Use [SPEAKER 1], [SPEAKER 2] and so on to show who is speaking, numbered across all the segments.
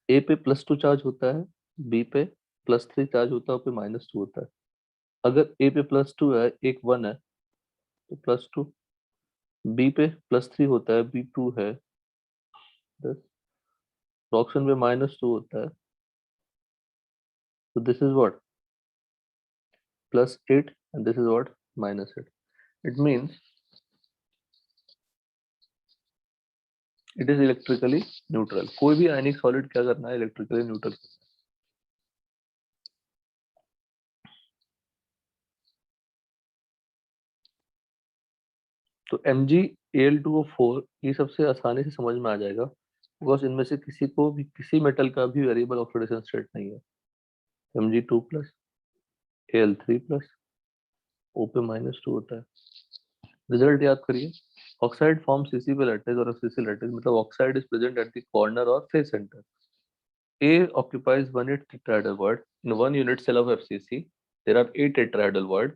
[SPEAKER 1] ए पे +2 चार्ज होता है, बी पे +3 चार्ज होता है, और पे -2 होता है। अगर ए पे +2 है, एक 1 है, तो +2। बी पे +3 होता है, बी 2 है, 10। ऑप्शन पे -2 होता है, तो this is what +8 and this is what -8. It means it is electrically neutral. कोई भी आयनिक सॉलिड क्या करना है, इलेक्ट्रिकली न्यूट्रल। तो MgAl2O4 ये सबसे आसानी से समझ में आ जाएगा, बिकॉज इनमें से किसी को भी, किसी मेटल का भी वेरिएबल ऑक्सीडेशन स्टेट नहीं है। Mg2+, Al3+, O पे -2 होता है। रिजल्ट याद करिए, ऑक्साइड फॉर्म Cc पे लैटिस और Cc लैटिस, मतलब oxide is present at the corner और face centre. A occupies 1/8 tetrahedral void. In 1 unit cell of FCC, there are 8 tetrahedral void.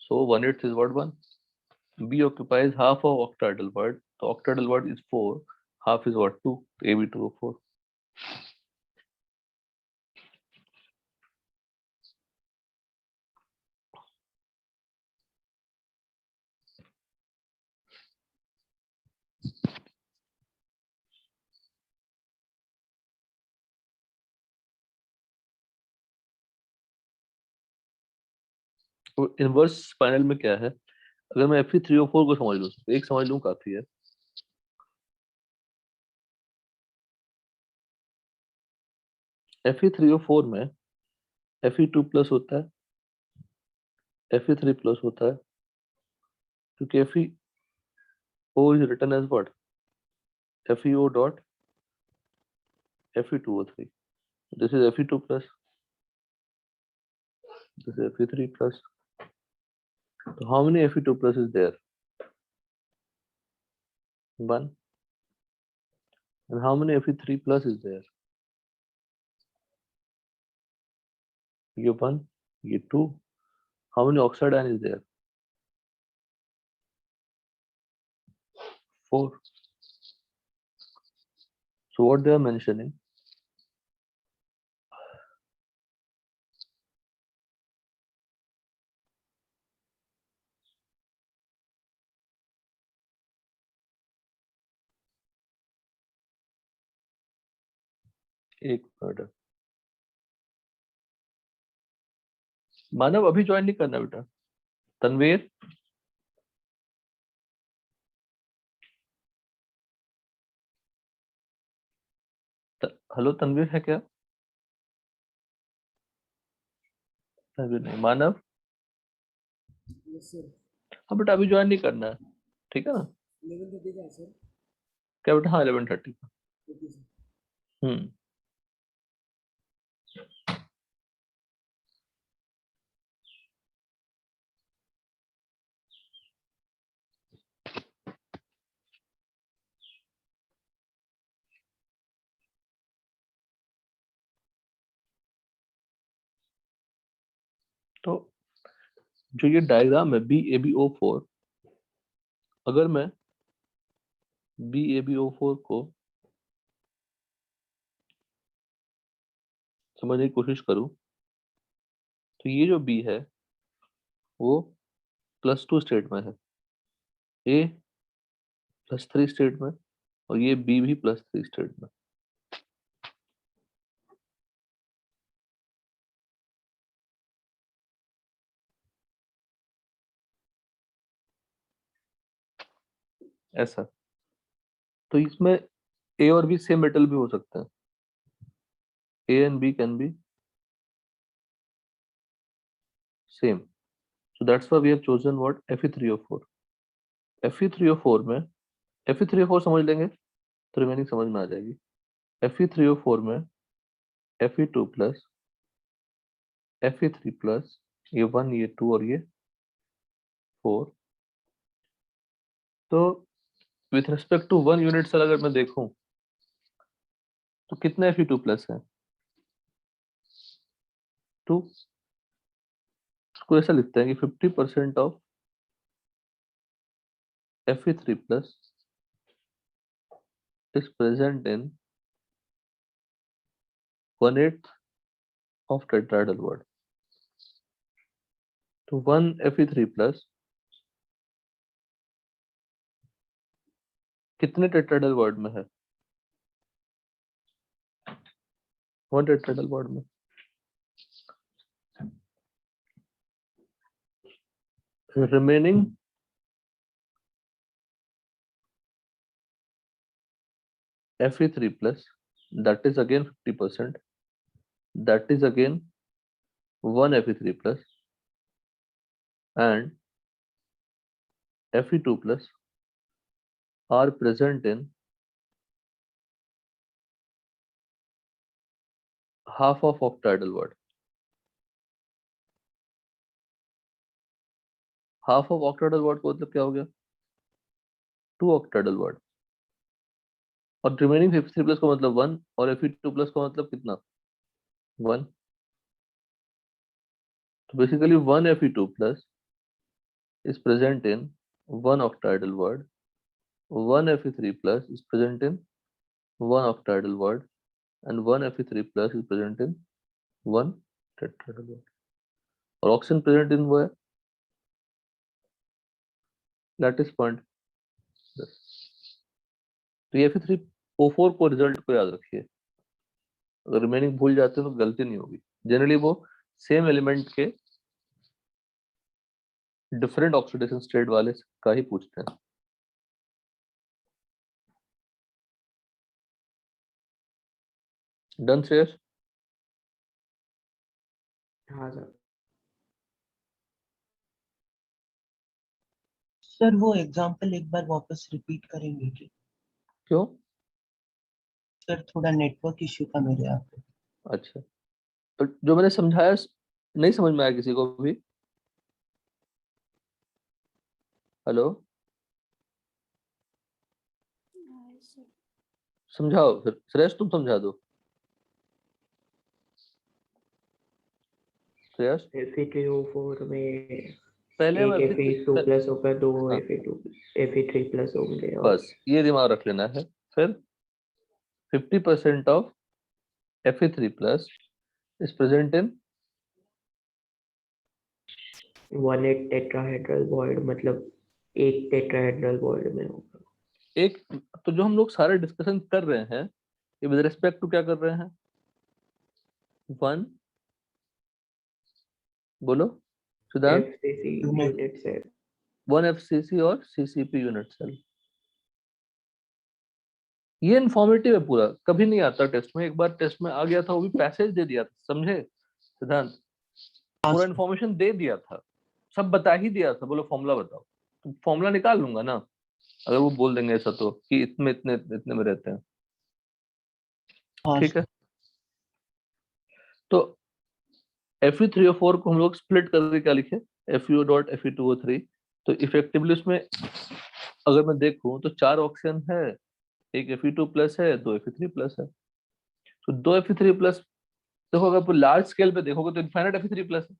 [SPEAKER 1] So 1/8 is what, 1. B occupies half of octahedral void. So octahedral void is 4. Half is what, 2. AB2O4. तो inverse panel में क्या है, अगर मैं Fe3O4 को समझ लूँ, एक समझ लूँ काफी है। Fe3O4 में Fe2+ होता है, Fe3+ होता है, क्योंकि FeO is written as what, FeO dot Fe2O3. This is Fe2+, this is Fe3+. So how many Fe2+ is there? 1. And how many Fe3+ is there? ये 1, ये 2. How many oxide ion is there? 4. So what they are mentioning? एक minute, मानव अभी join नहीं करना बेटा। Tanveer, hello Tanveer है क्या? तनवीर नहीं, मानव।
[SPEAKER 2] Yes sir.
[SPEAKER 1] हाँ बेटा, अभी ज्वाइन नहीं करना है, ठीक है ना?
[SPEAKER 2] 11:30 का सर।
[SPEAKER 1] क्या बेटा? हाँ 11:30 का।
[SPEAKER 2] Okay sir.
[SPEAKER 1] हम्म। तो जो ये डायग्राम है BaBO4, अगर मैं BaBO4 को समझने की कोशिश करूं, तो ये जो B है वो +2 स्टेट में है, A +3 स्टेट में, और ये B भी +3 स्टेट में। ऐसा, तो इसमें A और B सेम मेटल भी हो सकते हैं। A and B can be same. So that's why we have chosen what, Fe3O4. Fe3O4 में Fe3O4 समझ लेंगे तो रिमेनिंग समझ में आ जाएगी। Fe3O4 में Fe2+, Fe3+, ये 1, ये 2 और ये 4। तो with respect to 1 unit cell अगर मैं देखूं तो कितने Fe2+ है? 2। इसको ऐसा लिखते हैं कि 50% of Fe3+ is present in 1/8 of tetrahedral word. तो 1 Fe3 प्लस कितने टेट्राहेड्रल वर्ड में है? 1 टेट्राहेड्रल वर्ड में। Remaining Fe3 plus, that is again 50%, that is again 1 Fe3 plus and Fe2 plus are present in half of octahedral word. Half of octahedral word को मतलब क्या हो गया? 2 octahedral word. और remaining Fe3 plus का मतलब 1 और Fe2 प्लस का मतलब कितना? 1। तो basically 1 Fe2 plus is present in 1 octahedral word, 1 Fe3 plus is present in 1 octahedral word and 1 Fe3 plus is present in 1 tetrahedral word. और oxygen present in वो है lattice point। तो ये Fe3O4 को रिजल्ट को याद रखिए, अगर रिमेनिंग भूल जाते हैं तो गलती नहीं होगी। जनरली वो सेम एलिमेंट के डिफरेंट ऑक्सीडेशन स्टेट वाले का ही पूछते हैं। डन श्रेयस?
[SPEAKER 3] हाँ सर।
[SPEAKER 4] सर वो एग्जांपल एक बार वापस रिपीट करेंगे क्या?
[SPEAKER 1] क्यों?
[SPEAKER 4] सर थोड़ा नेटवर्क इश्यू था मेरे यहाँ पे।
[SPEAKER 1] अच्छा, तो जो मैंने समझाया नहीं समझ में आया किसी को भी? हेलो, समझाओ फिर। श्रेयस तुम समझा दो। श्रेयस
[SPEAKER 3] Fe3O4 में
[SPEAKER 1] पहले हम
[SPEAKER 3] एक Fe2 प्लस होगा, 2
[SPEAKER 1] हाँ।
[SPEAKER 3] Fe3 प्लस होंगे और
[SPEAKER 1] बस ये दिमाग रख लेना है। फिर 50% of Fe3 plus is present in
[SPEAKER 3] 1/8 tetrahedral void, मतलब एक टेट्राहेड्रल वॉइड में होगा।
[SPEAKER 1] एक। तो जो हम लोग सारे डिस्कशन कर रहे हैं ये विद रिस्पेक्ट टू क्या कर रहे हैं? 1 बोलो Siddhant.
[SPEAKER 3] FCC unit cell.
[SPEAKER 1] 1 FCC और CCP यूनिट सेल। ये इन्फॉर्मेटिव है पूरा, कभी नहीं आता टेस्ट में। एक बार टेस्ट में आ गया था, वो भी पैसेज दे दिया था, समझे सिद्धांत? पूरा इन्फॉर्मेशन दे दिया था, सब बता ही दिया था। बोलो फॉर्मूला बताओ, तो फॉर्मूला निकाल लूंगा ना अगर वो बोल देंगे ऐसा तो, कि इतने इतने इतने में रहते हैं। ठीक है, तो Fe3O4 को हम लोग स्प्लिट करके क्या लिखे? FeO.Fe2O3। तो इफेक्टिवली उसमें अगर मैं देखूं तो 4 ऑक्सीजन है, एक Fe2 प्लस है, 2 Fe3 प्लस है। तो 2 Fe3 प्लस देखो, अगर लार्ज स्केल पे देखोगे तो इनफाइनाइट Fe3 प्लस है,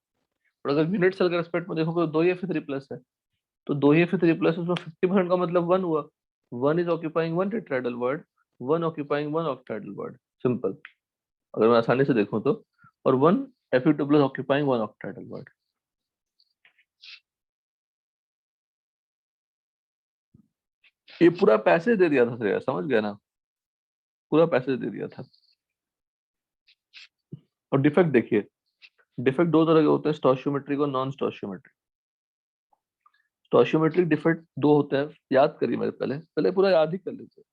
[SPEAKER 1] और अगर यूनिट सेल के रेस्पेक्ट में देखोगे तो 2 ही Fe3 प्लस है। तो 2 ही Fe3 प्लस, उसमें 50% का मतलब 1 हुआ। 1 is occupying 1 tetrahedral word, 1 occupying 1 octahedral word. Simple, अगर मैं आसानी से देखूं तो। और 1 Fe2 plus occupying 1 octahedral word. ये पूरा पैसेज दे दिया था श्रेया, समझ गया ना? पूरा पैसेज दे दिया था। और डिफेक्ट देखिए, डिफेक्ट दो तरह के होते हैं, स्टोइचियोमेट्रिक और नॉन स्टोइचियोमेट्रिक। स्टोइचियोमेट्रिक डिफेक्ट दो होते हैं, याद करिए मेरे। पहले पहले पूरा याद ही कर लीजिए।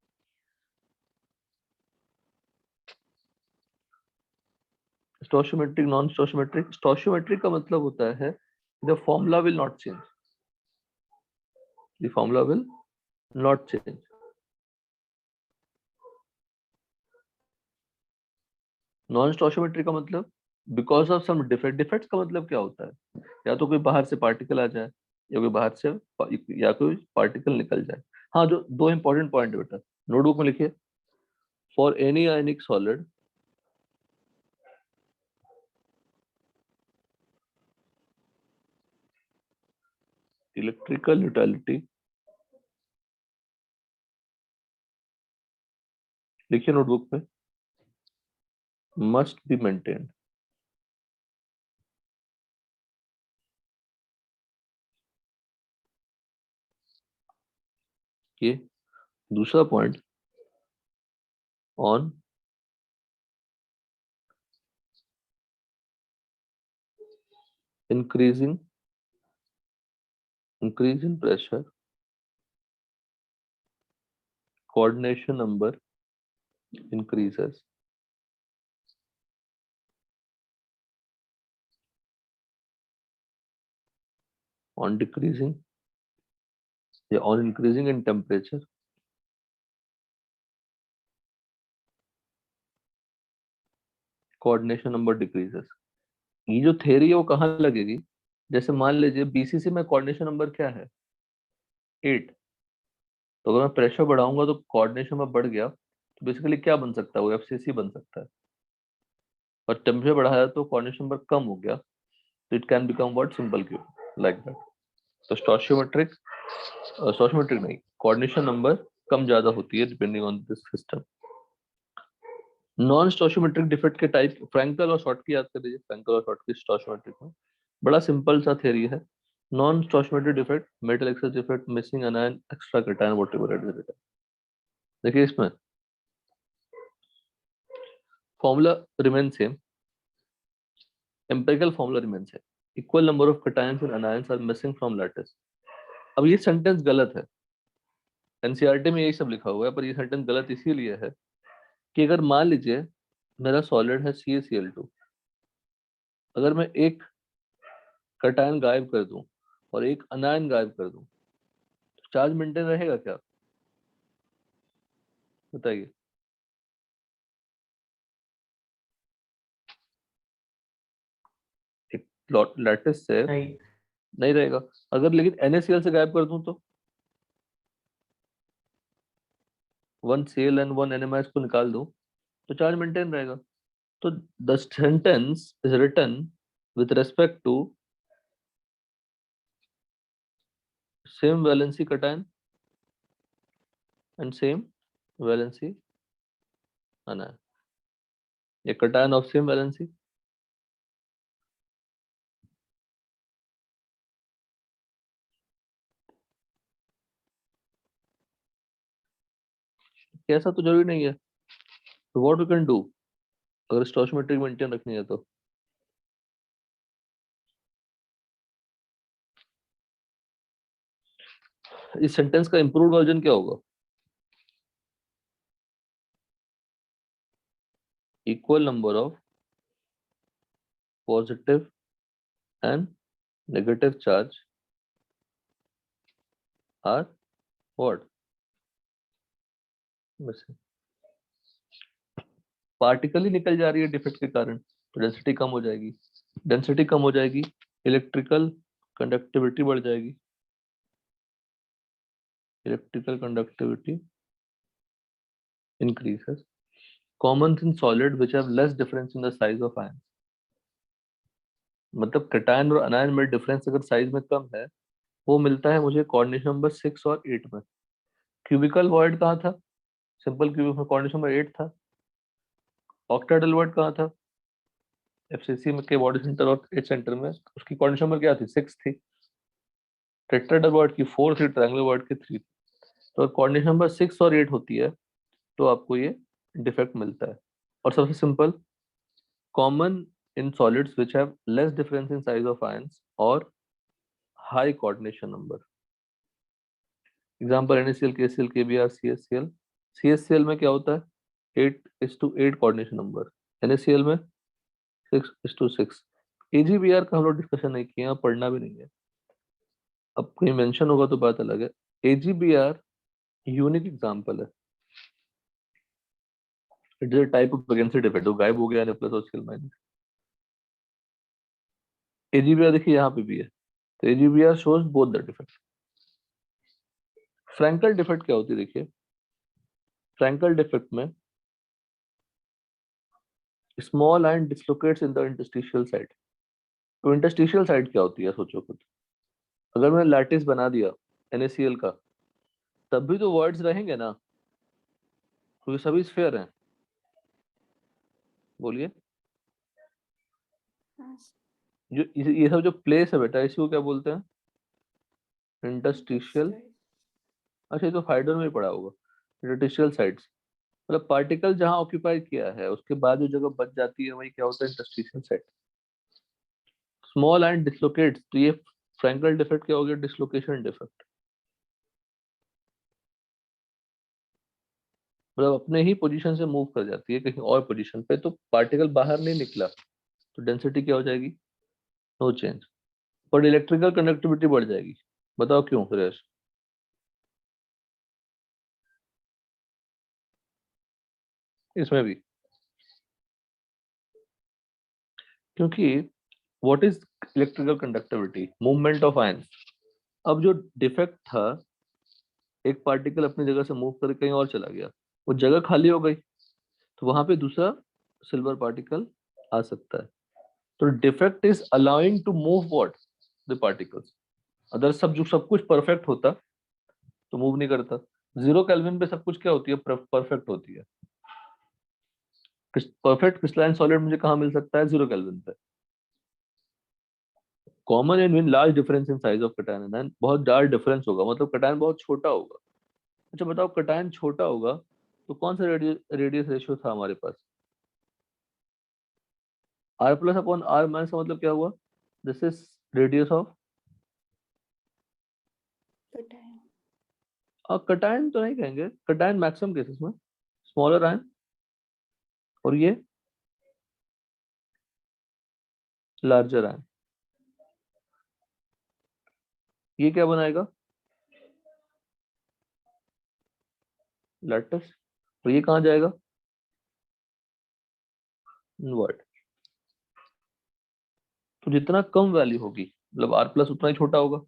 [SPEAKER 1] स्टोइचियोमेट्रिक, नॉन स्टोइचियोमेट्रिक। स्टोइचियोमेट्रिक का मतलब होता है the formula will not change, the formula will not change. Non stoichiometric का मतलब because of some defect. Defects का मतलब क्या होता है? या तो कोई बाहर से पार्टिकल आ जाए, या कोई बाहर से या कोई पार्टिकल निकल जाए। हाँ, जो दो इंपॉर्टेंट पॉइंट है बेटा, नोटबुक में लिखिए। For any ionic solid electrical utility लिखिए नोटबुक पे, मस्ट बी मेंटेन्ड। ये दूसरा point, on increase in pressure, coordination number increases. On increasing in temperature, coordination number decreases. ये जो थ्योरी है वो कहाँ लगेगी? जैसे मान लीजिए बीसीसी में कोऑर्डिनेशन नंबर क्या है? 8। तो अगर मैं प्रेशर बढ़ाऊंगा तो कोऑर्डिनेशन नंबर बढ़ गया, तो बेसिकली क्या बन सकता है? वो एफसीसी बन सकता है। और टेम्परेचर बढ़ाया तो कोऑर्डिनेशन नंबर कम हो गया, तो it can become what? Simple cube, like that. तो स्टोशियोमेट्रिक नहीं, कोऑर्डिनेशन नंबर कम ज्यादा होती है depending on this system. Non stoichiometric defect के टाइप, फ्रैंकल और शॉर्टकी याद कर लीजिए। फ्रैंकल और शॉर्टकी स्टोशियोमेट्रिक में बड़ा सिंपल सा थ्योरी है। Non stoichiometric defect, metal excess defect, missing anion, extra cation, whatever it is. देखिए इसमें formula remain same, empirical formula remain same. Equal number of cations and anions are missing from lattice. अब ये sentence गलत है, NCERT में यही सब लिखा हुआ है, पर ये सेंटेंस गलत इसीलिए है कि अगर मान लीजिए मेरा सॉलिड है CaCl2, अगर मैं एक कैटायन गायब कर दूं और एक अनायन गायब कर दूं, तो चार्ज मेंटेन रहेगा क्या? बताइए। एक लैटिस से
[SPEAKER 3] नहीं,
[SPEAKER 1] नहीं रहेगा। अगर लेकिन NaCl से गायब कर दूं तो 1Cl and 1NMI को निकाल दूं तो चार्ज मेंटेन रहेगा। तो the sentence is written with respect to same valency cation and same valency anion, a cation of same valency ऐसा तो जरूरी नहीं है। तो व्हाट वी कैन डू, अगर स्टोशियोमेट्रिक मेंटेन रखनी है तो इस सेंटेंस का इंप्रूव्ड वर्जन क्या होगा? Equal number of positive and negative charge are what? Particle ही निकल जा रही है डिफेक्ट के कारण, तो डेंसिटी कम हो जाएगी। डेंसिटी कम हो जाएगी, इलेक्ट्रिकल कंडक्टिविटी बढ़ जाएगी। Electrical conductivity increases. Common in solid which have less difference in the size of ions. मतलब कैटायन और अनायन में डिफरेंस अगर साइज में कम है, वो मिलता है मुझे कोऑर्डिनेशन नंबर 6 और 8 में। क्यूबिकल वॉइड कहाँ था? सिंपल क्यूबिक में कोऑर्डिनेशन नंबर 8 था। ऑक्टाहेड्रल वॉइड कहाँ था? एफसीसी में के बॉडी सेंटर और एच सेंटर में, उसकी कोऑर्डिनेशन नंबर क्या थी? 6 थी। टेट्राहेड्रल वॉइड की 4 थी, ट्रायंगुलर वॉइड की 3 थी। तो कोऑर्डिनेशन नंबर 6 और 8 होती है तो आपको ये डिफेक्ट मिलता है। और सबसे simple, common in solids which have less difference in size of ions or high coordination number. Example NaCl, KCl, KBr, CaCl. CaCl में क्या होता है? 8:8 coordination number. NaCl में 6:6. AgBr का हम लोग डिस्कशन नहीं किया, पढ़ना भी नहीं है। अब कहीं मेंशन होगा तो बात अलग है। AgBr यूनिक एग्जांपल है। It is a type of vacancy defect, वो गायब हो गया Na प्लस और Cl माइनस। AgBr देखिए यहाँ पे भी है, तो AgBr shows both the defect. Frenkel defect क्या होती है? देखिए फ्रैंकल डिफेक्ट में small ion dislocates in the interstitial side. तो इंटरस्टिशियल साइड क्या होती है सोचो खुद। अगर मैंने लैटिस बना दिया NaCl का, तब भी तो वर्ड्स रहेंगे ना। क्योंकि सभी स्फीयर हैं। बोलिए, जो ये सब जो प्लेस है बेटा, इसको क्या बोलते हैं? इंटरस्टिशियल। अच्छा, ये तो फाइडर में ही पढ़ा होगा, इंटरस्टिशियल साइट्स। मतलब पार्टिकल जहां ऑक्यूपाई किया है उसके बाद जो जगह बच जाती है वही क्या होता है? Interstitial site. स्मॉल एंड डिसलोकेट्स, तो ये फ्रैंकल डिफेक्ट क्या हो गया? Dislocation defect. मतलब अपने ही पोजीशन से मूव कर जाती है कहीं और पोजीशन पे, तो पार्टिकल बाहर नहीं निकला, तो डेंसिटी क्या हो जाएगी? No change. पर इलेक्ट्रिकल कंडक्टिविटी बढ़ जाएगी। बताओ क्यों सुरेश? इसमें भी, क्योंकि what is electrical conductivity? Movement of ion. अब जो डिफेक्ट था, एक पार्टिकल अपनी जगह से मूव करके कहीं और चला गया, वो जगह खाली हो गई, तो वहां पे दूसरा सिल्वर पार्टिकल आ सकता है। तो defect is allowing to move what? The particles. अगर सब कुछ परफेक्ट होता तो मूव नहीं करता। 0 केल्विन पे सब कुछ क्या होती है? परफेक्ट होती है। परफेक्ट क्रिस्टलाइन सॉलिड मुझे कहाँ मिल सकता है? 0 केल्विन पे। Common and win large difference in size of cation and बहुत लार्ज डिफरेंस होगा, मतलब कटायन बहुत छोटा होगा। अच्छा बताओ, कटायन छोटा होगा तो कौन सा रेडियस रेशियो था हमारे पास? r plus upon r minus का मतलब क्या हुआ? This is radius of cation. तो नहीं कहेंगे कटायन, मैक्सिमम केसेस में स्मॉलर आयन, और ये लार्जर आयन। ये क्या बनाएगा? लैटिस। और ये कहाँ जाएगा? इनवर्ट। तो जितना कम वैल्यू होगी, मतलब r प्लस उतना ही छोटा होगा,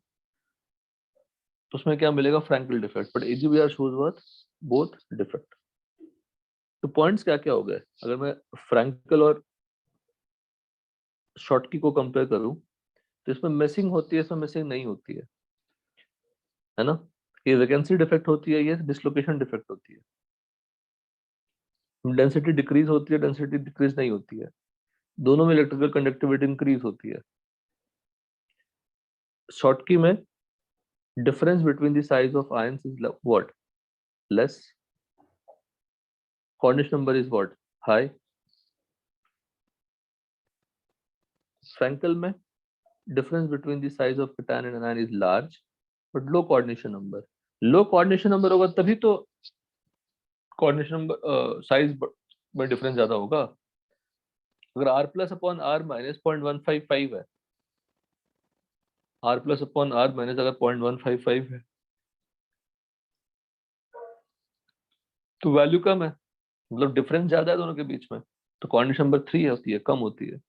[SPEAKER 1] तो उसमें क्या मिलेगा? Frenkel defect. But AGBR shows what? Both defect. तो पॉइंट्स क्या क्या हो गए? अगर मैं फ्रैंकल और शॉर्टकी को कंपेयर करूं, तो इसमें मिसिंग होती है, इसमें मिसिंग नहीं होती है ना? ये वैकेंसी डिफेक्ट होती है, ये डिसलोकेशन डिफेक्ट होती है। डेंसिटी डिक्रीज होती है, डेंसिटी डिक्रीज नहीं होती है। दोनों में इलेक्ट्रिकल कंडक्टिविटी इंक्रीज होती है। शॉर्टकी में difference between the size of ions is what? Less. Cornish number is what? High. Frankel में difference between the size of cation and anion is large, but low coordination number. Low coordination number होगा तभी तो coordination number size में difference ज्यादा होगा। अगर r plus upon r minus 0.155 है, r plus upon r minus अगर 0.155 है, तो वैल्यू कम है, मतलब डिफरेंस ज्यादा है दोनों के बीच में, तो coordination number 3 होती है, कम होती है।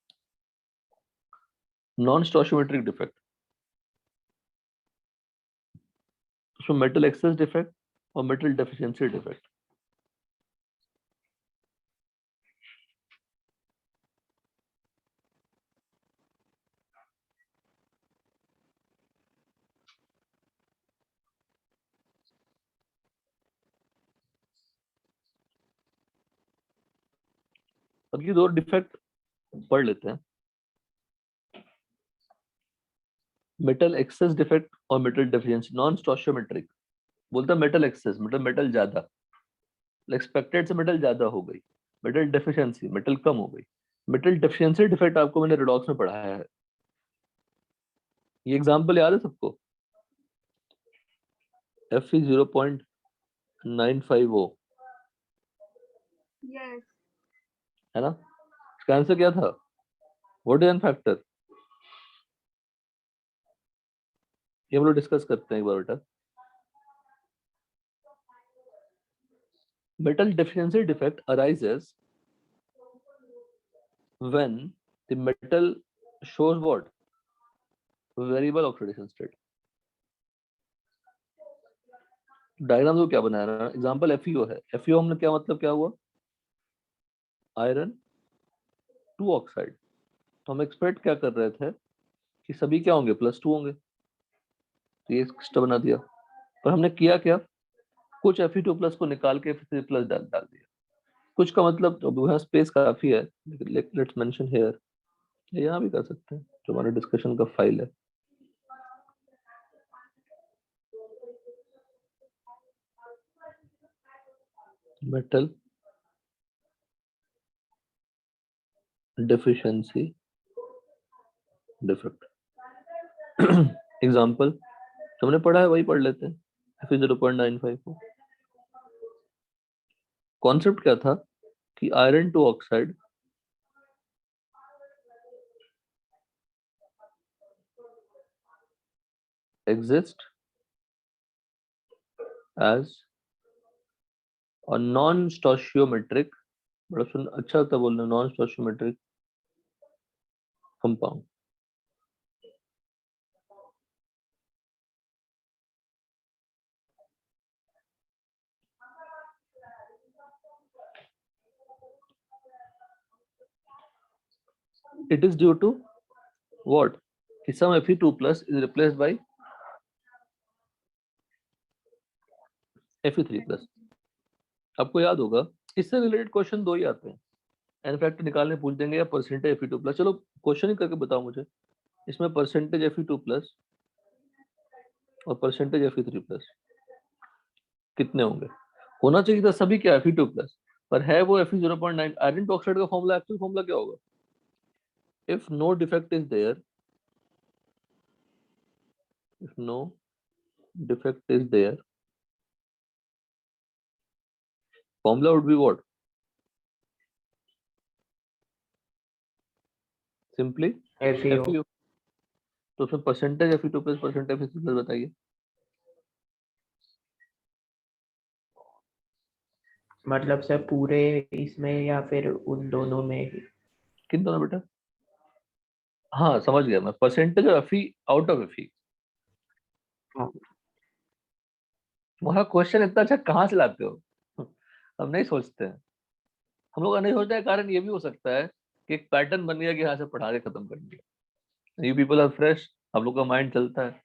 [SPEAKER 1] नॉन स्टोशियोमेट्रिक डिफेक्ट, उसमें मेटल एक्सेस डिफेक्ट और मेटल डेफिशिएंसी डिफेक्ट। अब ये दो डिफेक्ट पढ़ लेते हैं, मेटल एक्सेस डिफेक्ट और मेटल डेफिशिएंसी। नॉन स्टोशियोमेट्रिक बोलता है मेटल एक्सेस, मतलब मेटल ज्यादा, एक्सपेक्टेड से मेटल ज्यादा हो गई। मेटल डेफिशिएंसी, मेटल कम हो गई। मेटल डेफिशिएंसी डिफेक्ट आपको मैंने रिडॉक्स में पढ़ाया है। ये एग्जांपल याद है सबको? Fe 0.950 है ना? इसका आंसर क्या था? What is an factor? ये हम लोग डिस्कस करते हैं एक बार बेटा। Metal deficiency defect arises when the metal shows what? Variable oxidation state. Diagram को क्या बनाया रहा? एग्जांपल FeO है। FeO हमने क्या मतलब क्या हुआ? Iron 2 oxide. तो हम एक्सपेक्ट क्या कर रहे थे कि सभी क्या होंगे? +2 होंगे। तो ये एक्स्ट्रा बना दिया, पर हमने किया क्या? कुछ Fe2+ को निकाल के Fe3+ डाल डाल दिया। कुछ का मतलब अब वहाँ स्पेस काफी है, लेट्स मेंशन हियर, यहाँ भी कर सकते हैं जो हमारे डिस्कशन का फाइल है। मेटल deficiency defect एग्जाम्पल जो हमने पढ़ा है वही पढ़ लेते हैं। Fe0.95 को कॉन्सेप्ट क्या था कि iron two oxide exist as a non-stoichiometric, बड़ा सुन अच्छा होता बोलना, non-stoichiometric compound। It is due to what? कि some Fe2+ is replaced by Fe3+। आपको याद होगा इससे रिलेटेड क्वेश्चन दो ही आते हैं, एन फैक्टर निकालने पूछ देंगे या परसेंटेज Fe2+। चलो क्वेश्चन ही करके बताओ मुझे, इसमें परसेंटेज Fe2+ और परसेंटेज Fe3+ कितने होंगे? होना चाहिए था सभी क्या Fe2+, पर है वो Fe0.9। आयरन टू ऑक्साइड का फॉर्मूला, एक्चुअल फॉर्मूला क्या होगा? If no defect is there, if no defect is there, formula would be what? Simply
[SPEAKER 3] FeO
[SPEAKER 1] FeO। तो उसमें परसेंटेज Fe2+ परसेंटेज Fe3+ बताइए।
[SPEAKER 3] मतलब सर पूरे इसमें या फिर उन दोनों में ही?
[SPEAKER 1] किन दोनों बेटा? हाँ समझ गया मैं, percentage of Fe out of Fe।
[SPEAKER 3] हाँ।
[SPEAKER 1] वहाँ क्वेश्चन इतना अच्छा कहाँ से लाते हो? हम नहीं सोचते हैं, हम लोग का नहीं सोचने का कारण ये भी हो सकता है कि एक पैटर्न बन गया कि यहाँ से पढ़ा के खत्म कर दिया। यू पीपल आर फ्रेश, हम लोग का माइंड चलता है।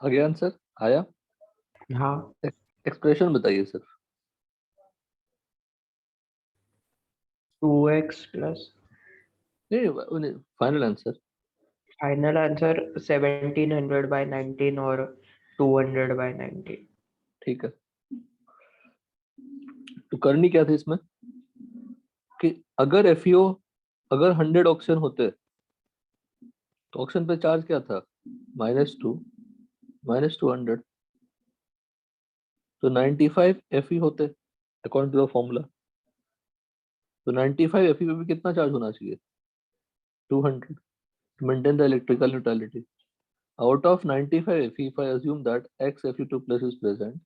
[SPEAKER 1] आ गया आंसर? आया?
[SPEAKER 3] हाँ,
[SPEAKER 1] एक्सप्रेशन बताइए सर।
[SPEAKER 3] 2x प्लस
[SPEAKER 1] नहीं, फाइनल आंसर।
[SPEAKER 3] फाइनल आंसर 1700/19 और 200/19।
[SPEAKER 1] ठीक है, तो करनी क्या थी इसमें कि अगर एफईओ अगर 100 ऑक्शन होते तो ऑक्शन पे चार्ज क्या था? -2 -200, तो 95 एफई होते अकॉर्डिंग टू द फॉर्मूला। तो 95 एफई पे भी कितना चार्ज होना चाहिए? 200 to maintain the electrical neutrality. Out of 95 Fe, if I assume that X Fe2 plus is present,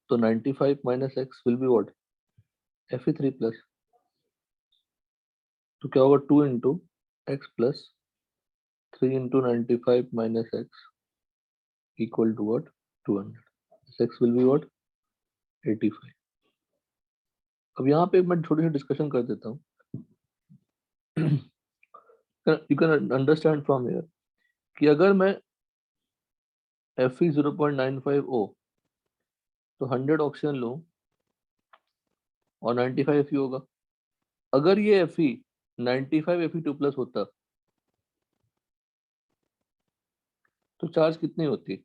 [SPEAKER 1] so 95 minus X will be what? Fe3 plus. तो क्या होगा? 2 into X plus 3 into 95 minus X equal to what? 200. This X will be what? 85. अब यहाँ पे मैं थोड़ी सी discussion कर देता हूँ. You can understand from here कि अगर मैं Fe 0.95O तो 100 ऑक्सीजन लूं और 95 Fe होगा. अगर ये Fe 95 Fe2 प्लस होता तो चार्ज कितनी होती?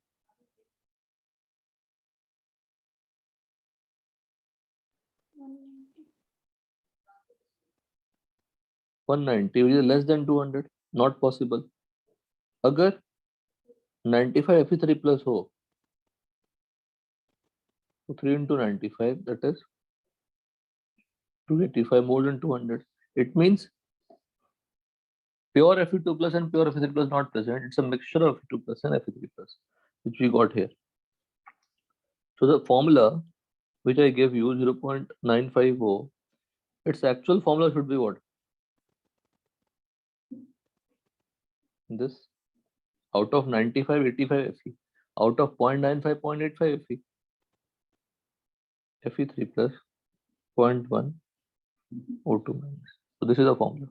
[SPEAKER 1] One 190, less than 200, not possible. अगर 95 Fe3 प्लस हो तो 3 into 95 that is 285, more than 200. It means pure Fe2 plus and pure Fe3 plus not present. It's a mixture of Fe2 plus and Fe3 plus, which we got here. So the formula which I gave you 0.950, its actual formula should be what? This. Out of 95, 85 Fe. Out of 0.95, 0.85 Fe. Fe3 plus 0.1 O2 minus. So this is the formula.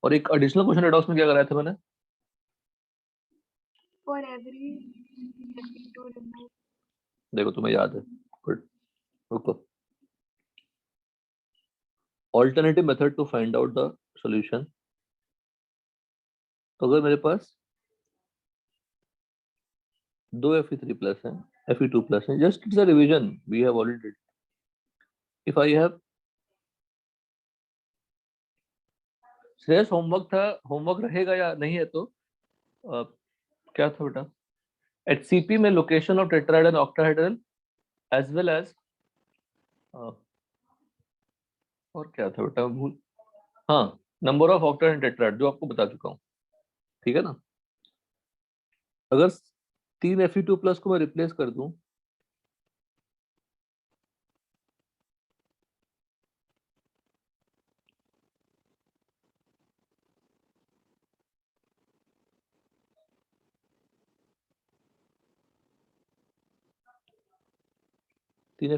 [SPEAKER 1] और एक additional question redox में क्या कराया था मैंने?
[SPEAKER 5] For every Fe2 remove.
[SPEAKER 1] देखो तुम्हें याद है. गुड. रुको. Alternative method to find out the solution. तो अगर मेरे पास दो Fe3 प्लस है, Fe2 प्लस है, just it's a revision we have already did. If I have Shreyas homework था, होमवर्क रहेगा या नहीं है तो क्या था बेटा? HCP में location of tetrahedral octahedral as well as और क्या था बेटा? भूल. हाँ, number of octahedral and tetrahedral जो आपको बता चुका हूँ. ठीक है ना? अगर 3 Fe2 प्लस को मैं रिप्लेस कर दूं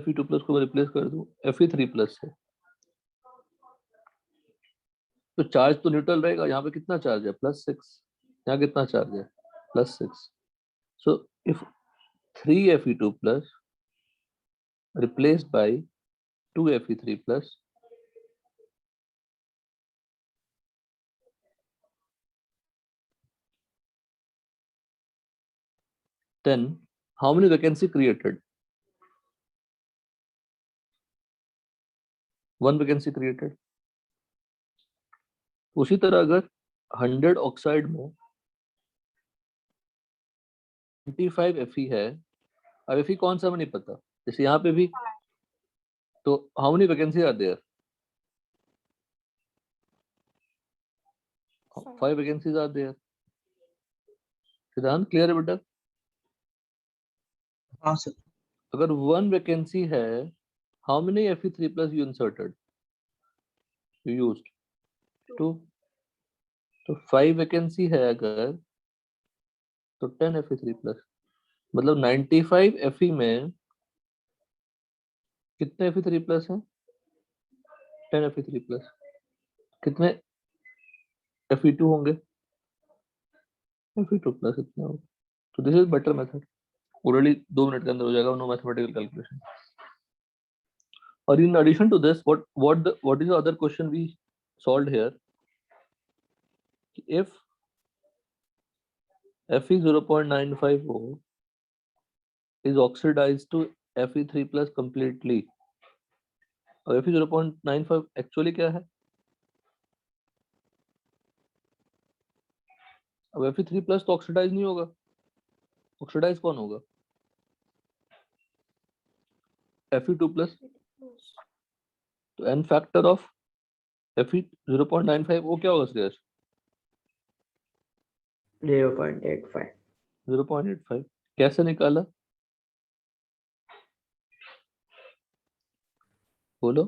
[SPEAKER 1] Fe2 प्लस को मैं रिप्लेस कर दूं Fe3 प्लस से, तो चार्ज तो न्यूट्रल रहेगा. यहाँ पे कितना चार्ज है? +6. यहाँ कितना चार्ज है? +6. So if 3 Fe2 plus replaced by 2 Fe3 plus, then how many vacancy created? 1 vacancy created. उसी तरह अगर 100 ऑक्साइड में 25 Fe है, अब Fe कौन सा हमें नहीं पता, जैसे यहाँ पे भी, तो how many vacancy are there? 5 vacancies are there. सिद्धांत क्लियर है बेटा?
[SPEAKER 4] हाँ सर.
[SPEAKER 1] अगर 1 vacancy है, how many Fe3 plus you inserted? You used 2. तो 5 vacancy है अगर, तो 10 Fe3 plus, मतलब 95 Fe में कितने Fe3 प्लस हैं? 10 Fe3 प्लस. कितने Fe2 होंगे? Fe2 प्लस इतना होगा। तो this is better method, already 2 minute के अंदर हो जाएगा, नो मैथमेटिकल कैलकुलेशन। और in addition to this, what is the other question we solved here? If Fe 0.950 is oxidized to Fe3 plus completely, और Fe 0.95 actually क्या है? अब Fe3 plus तो ऑक्सीडाइज नहीं होगा, ऑक्सीडाइज कौन होगा? Fe2 plus. तो n फैक्टर ऑफ Fe 0.95 वो क्या होगा श्रेयस?
[SPEAKER 3] 0.85
[SPEAKER 1] 0.85 कैसे निकाला? बोलो।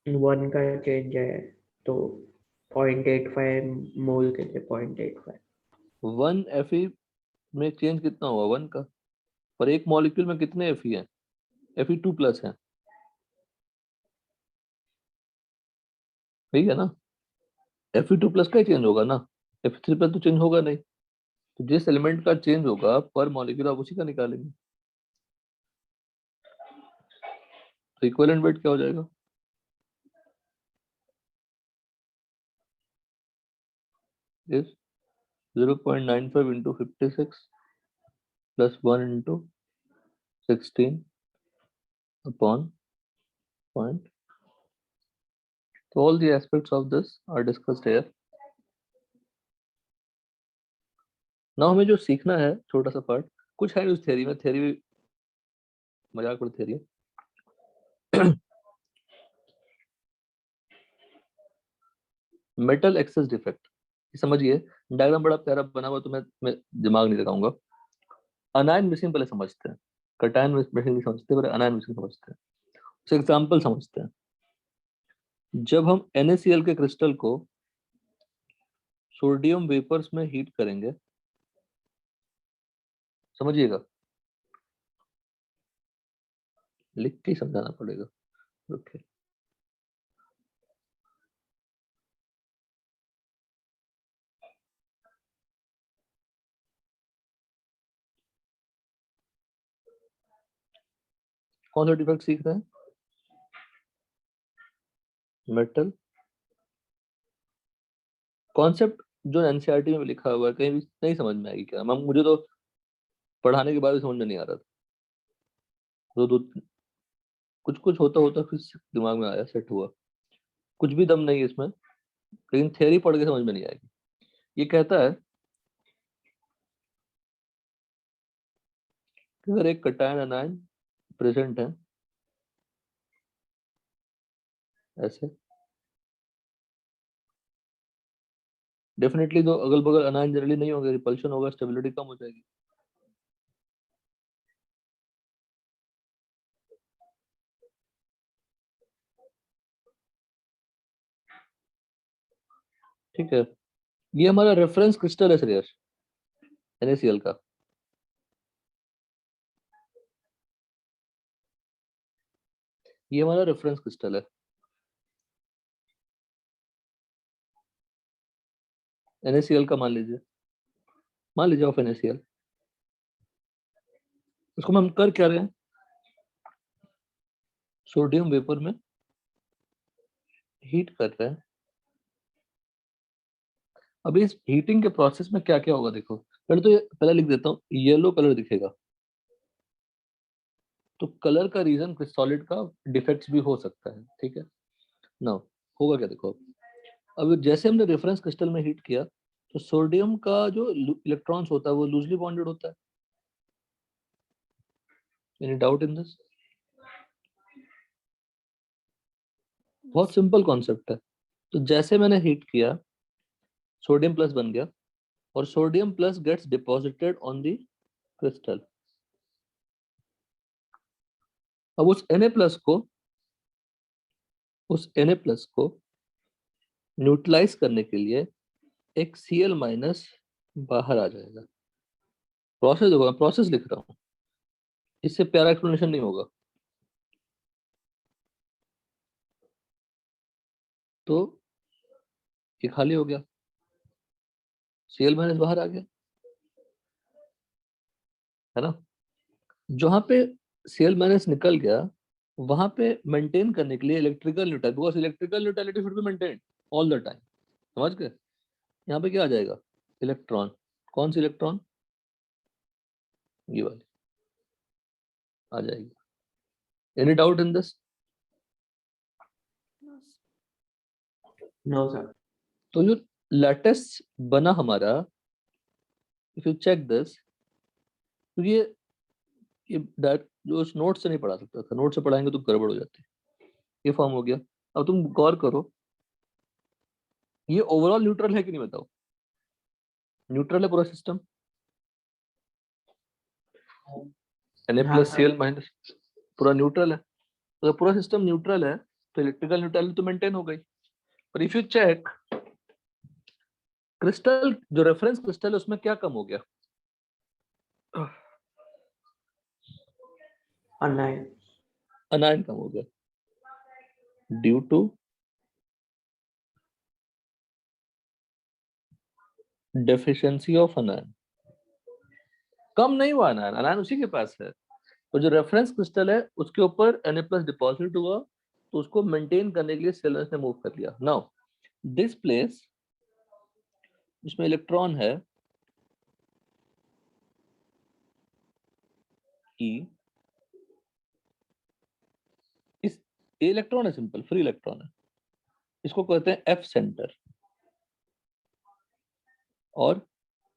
[SPEAKER 3] 1 का चेंज है तो 0.85 मोल के लिए 0.85
[SPEAKER 1] 1 Fe में चेंज कितना हुआ 1 का, और एक मॉलिक्यूल में कितने Fe हैं? Fe2 प्लस है, ठीक है ना? Fe2 प्लस का ही चेंज होगा ना, Fe3 प्लस तो चेंज होगा नहीं। तो जिस एलिमेंट का चेंज होगा पर मॉलिक्यूल आप उसी का निकालेंगे। तो इक्विवेलेंट वेट क्या हो जाएगा? इस 0.95 into 56 plus 1 into 16 upon point. So all the aspects of this are discussed here. Now हमें जो सीखना है छोटा सा पार्ट, कुछ है उस थ्योरी में, थ्योरी मजाक वाली थ्योरी है। मेटल एक्सेस डिफेक्ट समझिए, डायग्राम बड़ा प्यारा बना हुआ, तो मैं दिमाग नहीं लगाऊंगा। अनायन मिसिंग पहले समझते हैं, कटायन मिसिंग नहीं समझते, पहले अनायन मिसिंग समझते हैं। उसे एग्जांपल समझते हैं। जब हम NaCl के क्रिस्टल को सोडियम वेपर्स में हीट करेंगे, समझिएगा, लिख के समझाना पड़ेगा। ओके, कौन सा डिफेक्ट सीख रहे हैं? मेटल कॉन्सेप्ट जो एनसीईआरटी में लिखा हुआ है, कहीं भी नहीं समझ में आएगी क्या? मुझे तो पढ़ाने के बाद भी समझ में नहीं आ रहा था। दो कुछ कुछ होता होता फिर दिमाग में आया, सेट हुआ। कुछ भी दम नहीं है इसमें, लेकिन थ्योरी पढ़ के समझ में नहीं आएगी। ये कहता है कि अगर एक कटायन अनायन प्रेजेंट है ऐसे, डेफिनेटली तो अगल बगल अनायन जनरली नहीं होंगे, रिपल्शन होगा, स्टेबिलिटी कम हो जाएगी। ठीक है, ये हमारा रेफरेंस क्रिस्टल है श्रेयस, NaCl का। ये हमारा रेफरेंस क्रिस्टल है NaCl का। मान लीजिए ऑफ NaCl। उसको हम कर क्या रहे हैं? सोडियम वेपर में हीट कर रहे हैं। अभी इस हीटिंग के प्रोसेस में क्या क्या होगा देखो, पहले लिख देता हूँ, येलो कलर दिखेगा। तो कलर का रीजन सॉलिड का डिफेक्ट्स भी हो सकता है, ठीक है ना? होगा क्या देखो, अब जैसे हमने रेफरेंस क्रिस्टल में हीट किया, तो सोडियम का जो इलेक्ट्रॉन्स होता है वो लूजली बॉन्डेड होता है। Any doubt in this? बहुत सिंपल कॉन्सेप्ट है। तो जैसे मैंने हीट किया, सोडियम प्लस बन गया, और sodium plus gets deposited on the crystal. अब उस Na प्लस को न्यूट्रलाइज करने के लिए एक Cl माइनस बाहर आ जाएगा। प्रोसेस होगा, प्रोसेस लिख रहा हूं, इससे प्यारा एक्सप्लेनेशन नहीं होगा। तो ये खाली हो गया, Cl माइनस बाहर आ गया, है ना। जहाँ पे Cl माइनस निकल गया वहां पे मेंटेन करने के लिए electrical neutral, because electrical neutrality should be maintained all the time, समझ गए। यहाँ पे क्या आ जाएगा, इलेक्ट्रॉन। कौन सी इलेक्ट्रॉन, ये वाली आ जाएगी। Any doubt in this?
[SPEAKER 3] No sir.
[SPEAKER 1] तो जो लैटिस बना हमारा, इफ यू चेक दिस, तो ये जो नोट से नहीं पढ़ा सकता था, नोट से पढ़ाएंगे तो गड़बड़ हो जाती है। ये फॉर्म हो गया। अब तुम गौर करो, ये ओवरऑल न्यूट्रल है कि नहीं बताओ, न्यूट्रल है पूरा सिस्टम, Na
[SPEAKER 3] हाँ
[SPEAKER 1] प्लस
[SPEAKER 3] सर।
[SPEAKER 1] Cl माइनस पूरा न्यूट्रल है। अगर पूरा सिस्टम न्यूट्रल है तो इलेक्ट्रिकल न्यूट्रलिटी तो मेंटेन हो गई। पर इफ यू चेक क्रिस्टल, जो रेफरेंस क्रिस्टल है उसमें क्या कम हो गया,
[SPEAKER 3] अनायन।
[SPEAKER 1] अनायन कम हो गया due to deficiency of anion. कम नहीं हुआ अनायन, अनायन उसी के पास है। तो जो रेफरेंस क्रिस्टल है उसके ऊपर Na प्लस डिपॉजिट हुआ, तो उसको मेंटेन करने के लिए सेलर्स ने मूव कर लिया। नाउ दिस प्लेस जिसमें इलेक्ट्रॉन है E, इस इलेक्ट्रॉन है, सिंपल फ्री इलेक्ट्रॉन है, इसको कहते हैं F सेंटर और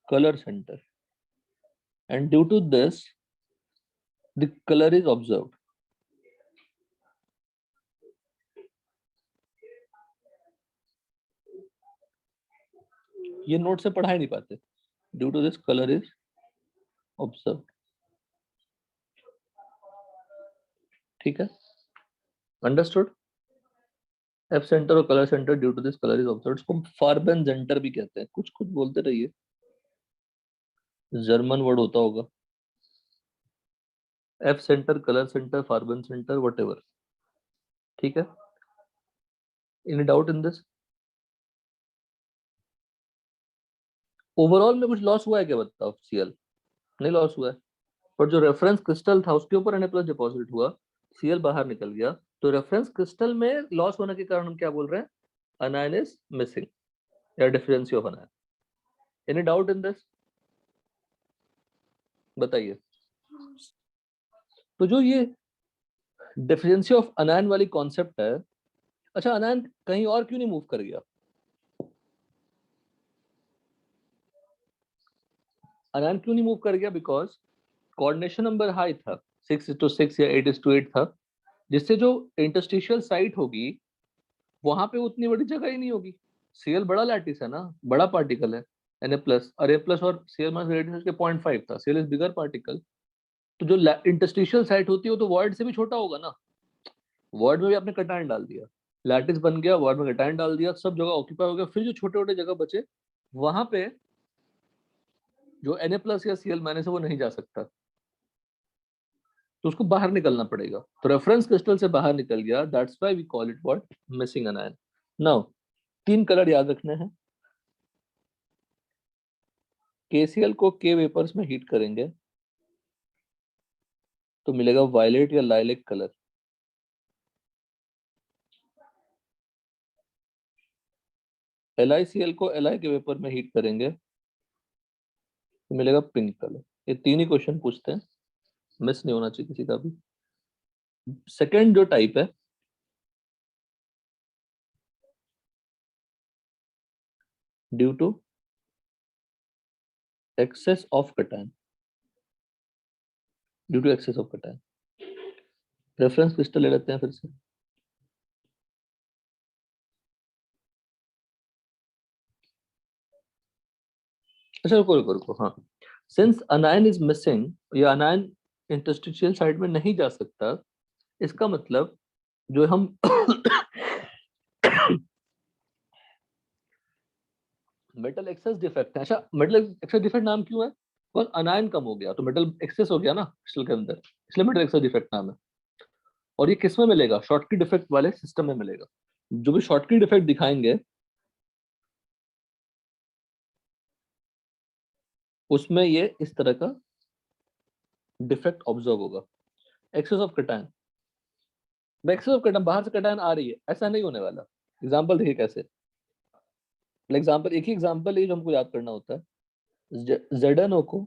[SPEAKER 1] color center, and due to this the color is observed. ये नोट से पढ़ा ही नहीं पाते। Due to this colour is observed, ठीक है, अंडरस्टूड। एफ सेंटर और colour centre, due to this colour is observed, इसको फार्बन जेंटर भी कहते हैं। कुछ कुछ बोलते रहिए, जर्मन वर्ड होता होगा। F centre, colour centre, Farben centre, whatever, ठीक है। Any doubt in this? Overall में कुछ लॉस हुआ है क्या बताओ, Cl नहीं लॉस हुआ है, पर जो रेफरेंस क्रिस्टल था उसके ऊपर Na प्लस डिपॉजिट हुआ, Cl बाहर निकल गया। तो रेफरेंस क्रिस्टल में लॉस होने के कारण हम क्या बोल रहे हैं, अनायन इज मिसिंग या deficiency of anion. Any doubt in this, बताइए। तो जो ये डिफरेंसी ऑफ अनायन वाली कॉन्सेप्ट है, अच्छा अनायन कहीं और क्यों नहीं मूव कर गया, अनायन क्यों नहीं मूव कर गया, बिकॉज कोऑर्डिनेशन नंबर हाई था, 6:6 या 8:8 था, जिससे जो इंटरस्टिशियल साइट होगी वहां पे उतनी बड़ी जगह ही नहीं होगी। Cl बड़ा लैटिस है ना, बड़ा पार्टिकल है, Na प्लस और A प्लस और Cl माइनस रेडियस के 0.5 था, Cl इज बिगर पार्टिकल। तो जो इंटरस्टिशियल साइट होती है वो तो वॉइड से भी छोटा होगा ना, वॉइड में भी आपने कटायन डाल दिया, लैटिस बन गया, वॉइड में कटायन डाल दिया, सब जगह ऑक्यूपाई हो गया, फिर जो छोटे छोटे जगह बचे वहां पे जो Na प्लस या Cl माइनस है वो नहीं जा सकता, तो उसको बाहर निकलना पड़ेगा। तो रेफरेंस क्रिस्टल से बाहर निकल गया, that's why we call it what, missing anion. Now 3 colour याद रखने हैं। KCl को K वेपर्स में हीट करेंगे तो मिलेगा वायलेट या लाइलेक कलर। LiCl को Li के वेपर में हीट करेंगे तो मिलेगा पिंक कलर। ये 3 ही क्वेश्चन पूछते हैं, मिस नहीं होना चाहिए किसी का भी। सेकेंड जो टाइप है, due to excess of cation, due to excess of cation. Reference crystal ले लेते हैं फिर से, अच्छा रुको रुको रुको, हाँ, सिंस अनायन इज मिसिंग, या अनायन इंटरस्टिशियल साइड में नहीं जा सकता, इसका मतलब जो हम मेटल एक्सेस डिफेक्ट है। अच्छा मेटल एक्सेस डिफेक्ट नाम क्यों है, बिकॉज अनायन कम हो गया तो मेटल एक्सेस हो गया ना क्रिस्टल के अंदर, इसलिए मेटल एक्सेस डिफेक्ट नाम है। और ये किस में मिलेगा, शॉर्टकी डिफेक्ट वाले सिस्टम में मिलेगा। जो भी शॉर्टकी डिफेक्ट दिखाएंगे उसमें ये इस तरह का डिफेक्ट ऑब्जर्व होगा। Excess of cation, excess of cation, बाहर से कटायन आ रही है, ऐसा नहीं होने वाला। एग्जांपल देखिए कैसे, एग्जांपल एक ही एग्जांपल है जो हमको याद करना होता है। ZnO को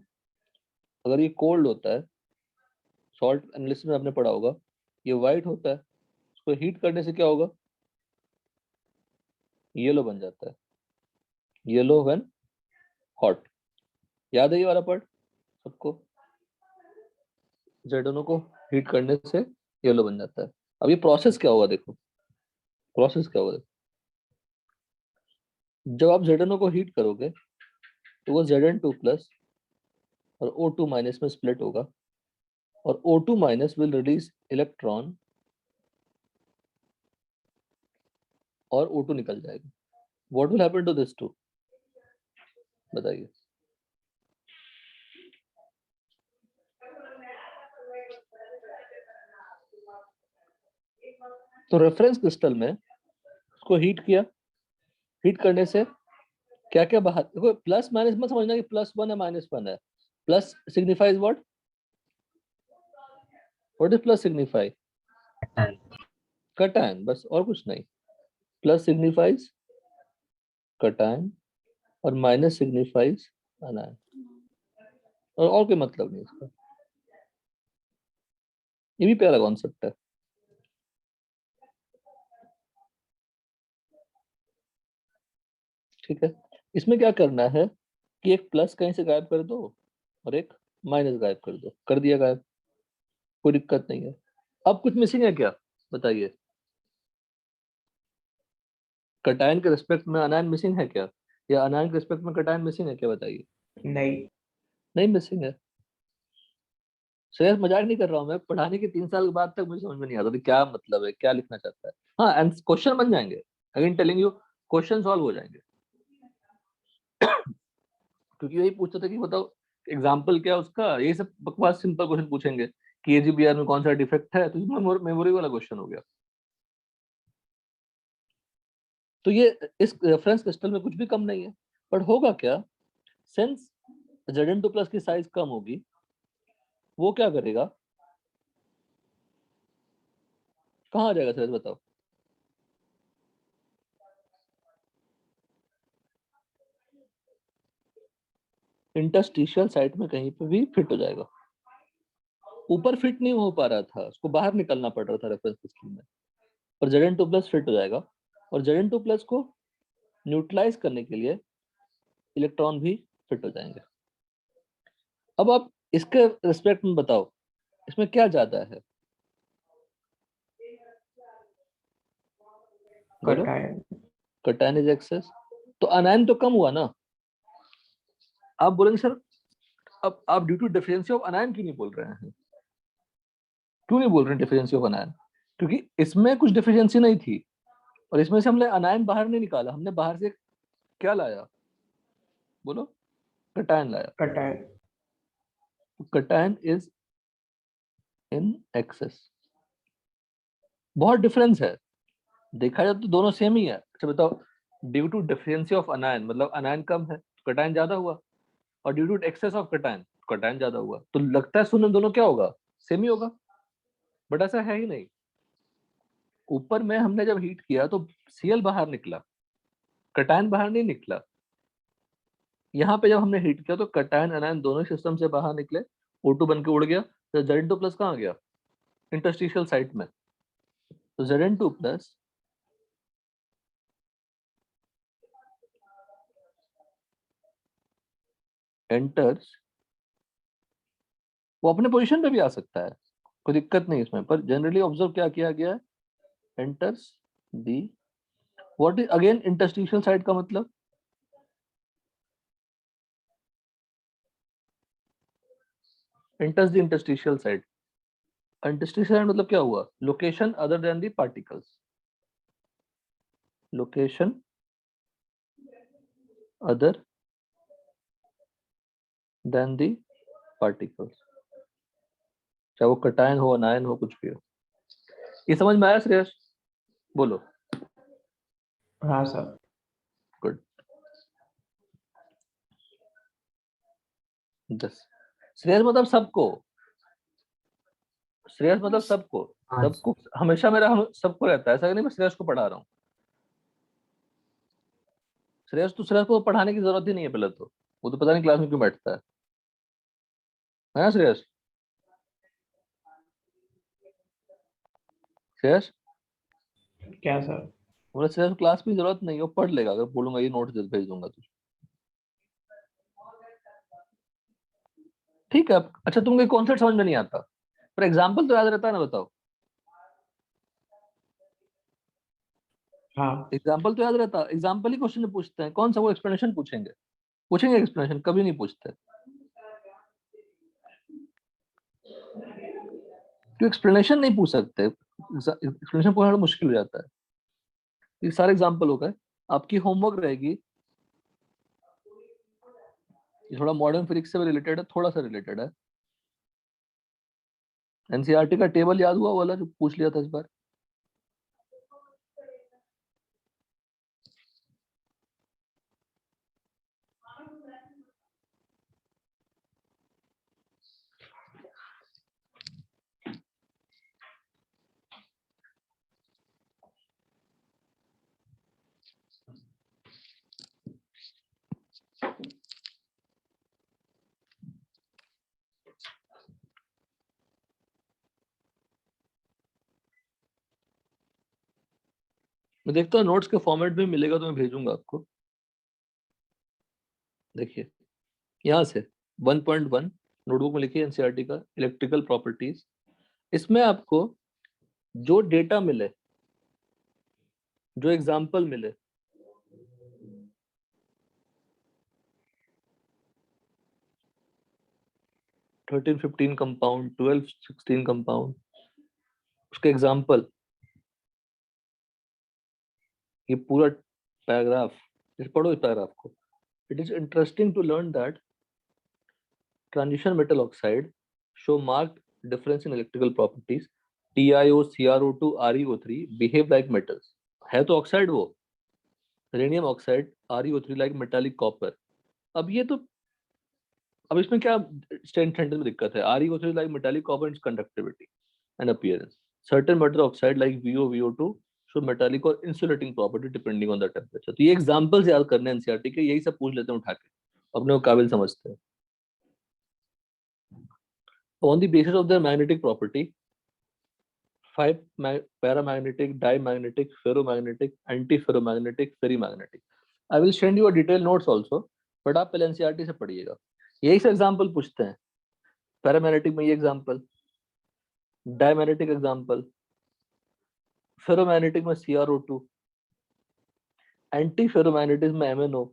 [SPEAKER 1] अगर ये कोल्ड होता है, सॉल्ट एनालिसिस में आपने पढ़ा होगा, ये व्हाइट होता है, उसको हीट करने से क्या होगा, येलो बन जाता है, येलो व्हेन हॉट। याद है ये वाला पार्ट सबको, ZnO को हीट करने से येलो बन जाता है। अब ये प्रोसेस क्या होगा, देखो प्रोसेस क्या होगा। जब आप ZnO को हीट करोगे तो वो Zn2 प्लस और O2 माइनस में स्प्लिट होगा, और O2 minus will release electron और O2 निकल जाएगा। What will happen to this two, बताइए। तो रेफरेंस क्रिस्टल में उसको हीट किया, हीट करने से क्या क्या बाहर, देखो प्लस माइनस मत समझना कि +1 है -1 है। Plus signifies what, what is plus signify, cation, बस और कुछ नहीं। प्लस सिग्निफाइज कटायन और माइनस सिग्निफाइज अनायन, और कोई मतलब नहीं इसका। ये भी प्यारा कॉन्सेप्ट है। ठीक है, इसमें क्या करना है कि एक प्लस कहीं से गायब कर दो और एक माइनस गायब कर दो, कर दिया गायब, कोई दिक्कत नहीं है। अब कुछ मिसिंग है क्या, बताइए। कटायन के रिस्पेक्ट में अनायन मिसिंग है क्या, या अनायन के रिस्पेक्ट में कटायन मिसिंग है क्या, बताइए।
[SPEAKER 3] नहीं।
[SPEAKER 1] नहीं मिसिंग है। श्रेयस मजाक नहीं कर रहा हूँ मैं, पढ़ाने के 3 साल के बाद तक मुझे समझ में नहीं आता था क्या मतलब है, क्या लिखना चाहता है। हाँ, एंड क्वेश्चन बन जाएंगे, again telling you, question solve हो जाएंगे। क्योंकि यही पूछता था कि बताओ एग्जाम्पल क्या है उसका, यही सब बकवास सिंपल क्वेश्चन पूछेंगे कि AGBR में कौन सा डिफेक्ट है, तो मेमोरी वाला क्वेश्चन हो गया। तो ये इस रेफरेंस क्रिस्टल में कुछ भी कम नहीं है, पर होगा क्या, सिंस Zn2 प्लस की साइज कम होगी, वो क्या करेगा, कहाँ आ जाएगा सर बताओ। इंटरस्टिशियल साइट में कहीं पे भी फिट हो जाएगा। ऊपर फिट नहीं हो पा रहा था, उसको बाहर निकलना पड़ रहा था रेफरेंस सिस्टम में, और Zn2 प्लस फिट हो जाएगा, और Zn2 प्लस को न्यूट्रलाइज करने के लिए इलेक्ट्रॉन भी फिट हो जाएंगे। अब आप इसके रिस्पेक्ट में बताओ, इसमें क्या ज्यादा है, बोलो।
[SPEAKER 3] कटायन।
[SPEAKER 1] कटायन इज एक्सेस, तो अनायन तो कम हुआ ना। आप बोलेंगे सर अब आप due to difference of anion क्यों नहीं बोल रहे हैं, क्यों नहीं बोल रहे हैं डिफरेंसी ऑफ अनायन, क्योंकि इसमें कुछ डिफिशियंसी नहीं थी, और इसमें से हमने अनायन बाहर नहीं निकाला, हमने बाहर से क्या लाया, बोलो, कटायन लाया।
[SPEAKER 3] Cation.
[SPEAKER 1] Cation is in excess, बहुत डिफरेंस है, देखा जाए तो दोनों सेम ही है। अच्छा बताओ, due to deficiency of anion मतलब अनायन कम है, कटायन ज्यादा हुआ, और due to excess of cation, cation ज्यादा हुआ, तो लगता है सुनने दोनों क्या होगा, सेम ही होगा, बट ऐसा है ही नहीं। ऊपर में हमने जब हीट किया तो Cl बाहर निकला, कटायन बाहर नहीं निकला। यहाँ पे जब हमने हीट किया तो कटायन अनायन दोनों सिस्टम से बाहर निकले, O2 बन के उड़ गया, तो Zn2 प्लस कहाँ गया, इंटरस्टिशियल साइट में। तो Zn2 प्लस एंटर्स, वो अपने पोजीशन पे भी आ सकता है, कोई दिक्कत नहीं इसमें, पर जनरली ऑब्जर्व क्या किया गया है, enters the, what is again interstitial site का मतलब, enters the interstitial site. Interstitial site मतलब क्या हुआ, location other than the particles, location other than the particles, चाहे वो कटायन हो अनायन हो कुछ भी हो। ये समझ में आया श्रेयस, बोलो।
[SPEAKER 3] हाँ सर।
[SPEAKER 1] गुड, 10 श्रेयस मतलब सबको, श्रेयस मतलब सबको,
[SPEAKER 6] हाँ
[SPEAKER 1] सबको हमेशा मेरा हम सबको रहता है, ऐसा नहीं मैं श्रेयस को पढ़ा रहा हूँ। श्रेयस को पढ़ाने की जरूरत ही नहीं है पहले तो, वो तो पता नहीं क्लास में क्यों बैठता है ना श्रेयस? श्रेयस
[SPEAKER 3] क्या सर?
[SPEAKER 1] बोला श्रेयस को क्लास की जरूरत नहीं है, वो पढ़ लेगा, अगर बोलूंगा ये नोट्स भेज दूंगा तो ठीक है। अच्छा तुमको कॉन्सेप्ट समझ में नहीं आता, पर एग्जाम्पल तो याद रहता है ना, बताओ।
[SPEAKER 3] हाँ
[SPEAKER 1] एग्जाम्पल तो याद रहता, एग्जाम्पल ही क्वेश्चन पूछते हैं, कौन सा वो एक्सप्लेनेशन पूछेंगे? पूछेंगे एक्सप्लेनेशन, कभी नहीं पूछते। तो एक्सप्लेनेशन नहीं पूछ सकते, एक्सप्लेनेशन पूछना मुश्किल हो जाता है। ये सारे एग्जाम्पल हो गए। आपकी होमवर्क रहेगी, ये थोड़ा मॉडर्न फिजिक्स से रिलेटेड है, थोड़ा सा रिलेटेड है। एनसीईआरटी का टेबल याद हुआ वाला जो पूछ लिया था इस बार? मैं देखता हूँ नोट्स के फॉर्मेट में मिलेगा तो मैं भेजूंगा आपको। देखिए यहाँ से 1.1 नोटबुक में लिखिए एनसीईआरटी का इलेक्ट्रिकल प्रॉपर्टीज। इसमें आपको जो डेटा मिले, जो एग्जाम्पल मिले, थर्टीन 15 कंपाउंड, 12 16 कंपाउंड, उसके एग्जाम्पल, ये पूरा पैराग्राफ, इस पढ़ो इस पैराग्राफ को। It is interesting to learn that transition metal oxide show marked difference in electrical properties. TiO, CrO2, ReO3 behave like metals. है तो ऑक्साइड वो, radium oxide, ReO3 like metallic copper। अब ये तो, अब इसमें क्या स्टैंड में दिक्कत है? ReO3 like metallic copper its conductivity and appearance. Certain metal oxide like VO, VO2 show metallic और insulating property depending on the temperature। तो ये एग्जांपल्स याद करने हैं एनसीईआरटी के, यही सब पूछ लेते हैं उठा के, अपने को काबिल समझते हैं। On the basis of their magnetic property, 5 paramagnetic, diamagnetic, ferromagnetic, antiferromagnetic, ferrimagnetic. I will send you a detailed notes also, but आप पहले एनसीईआरटी से पढ़िएगा। यही से एग्जाम्पल पूछते हैं। पैरामैग्नेटिक में ये एग्जाम्पल, डायमैग्नेटिक एग्जाम्पल, फेरोमैग्नेटिक में CrO2, एंटीफेरोमैग्नेटिज्म में MnO,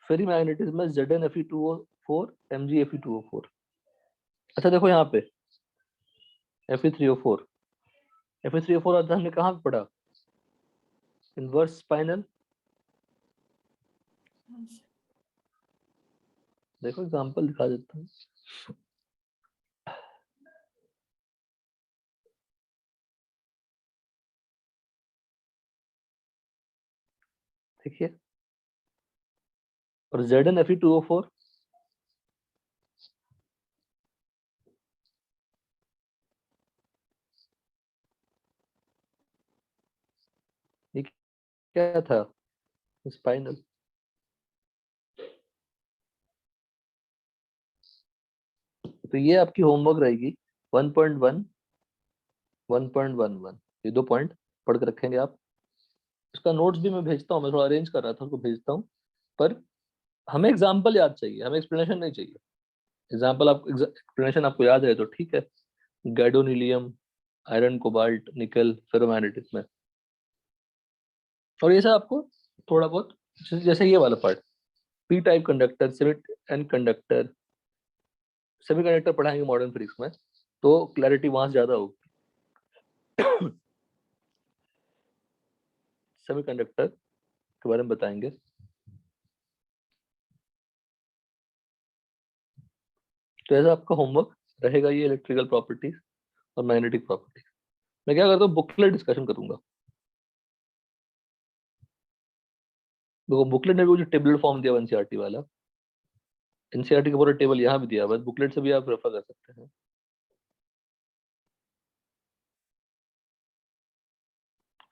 [SPEAKER 1] फेरीमैग्नेटिज्म में ZnFe2O4, MgFe2O4। अच्छा देखो यहाँ पे Fe3O4, Fe3O4 आता हमने कहाँ पे पढ़ा? Inverse spinal. देखो एग्जांपल दिखा देता हूँ। देखिए, और ZnFe2O4 ये क्या था? स्पाइनल। तो ये आपकी होमवर्क रहेगी 1.1, 1.11, ये 2 पॉइंट पढ़ के रखेंगे आप। इसका नोट्स भी मैं भेजता हूँ, मैं थोड़ा अरेंज कर रहा था, उसको भेजता हूँ। पर हमें एग्जाम्पल याद चाहिए, हमें एक्सप्लेनेशन नहीं चाहिए। एग्जाम्पल आप, एक्सप्लेनेशन आपको याद है तो ठीक है। गैडोनिलियम, आयरन, कोबाल्ट, निकल, फेरोमैग्नेटिज्म में, और ये सब आपको थोड़ा बहुत, जैसे ये वाला part, P type conductor, semi and conductor, semi conductor पढ़ाएंगे मॉडर्न फिजिक्स में, तो क्लैरिटी वहां से ज्यादा होगी। सेमी कंडक्टर के बारे में बताएंगे। तो ऐसा आपका होमवर्क रहेगा, ये इलेक्ट्रिकल प्रॉपर्टीज और मैग्नेटिक प्रॉपर्टीज। मैं क्या करता हूँ, बुकलेट डिस्कशन करूंगा। देखो बुकलेट में भी जो टेबल फॉर्म दिया एनसीईआरटी वाला, एनसीईआरटी का पूरा टेबल यहाँ भी दिया हुआ है, बुकलेट से भी आप रेफर कर सकते हैं।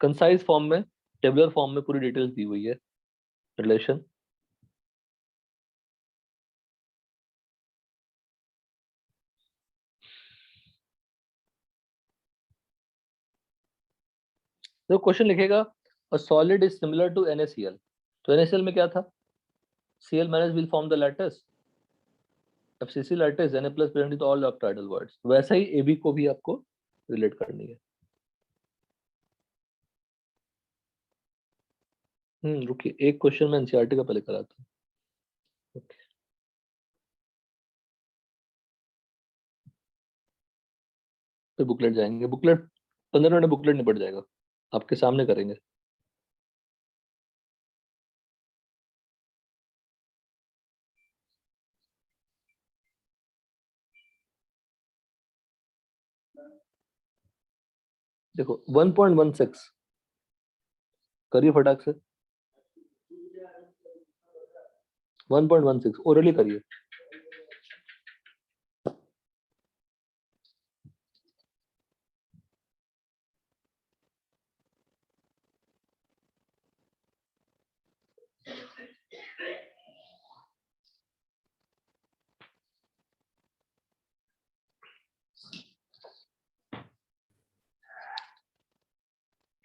[SPEAKER 1] कंसाइज फॉर्म में, टेबुलर फॉर्म में पूरी डिटेल्स दी हुई है रिलेशन। तो क्वेश्चन लिखेगा a solid is similar to NaCl, तो NaCl में क्या था, Cl minus will form the lattice, FCC lattice, Na plus present in all octahedral words, वैसा ही AB को भी आपको रिलेट करनी है। रुकिए, एक क्वेश्चन मैं एनसीईआरटी का पहले कराता हूँ। ओके, फिर बुकलेट जाएंगे, बुकलेट 15 मिनट में बुकलेट निपट जाएगा, आपके सामने करेंगे। देखो 1.16 करिए फटाक से, 1.16 ओरली करिए।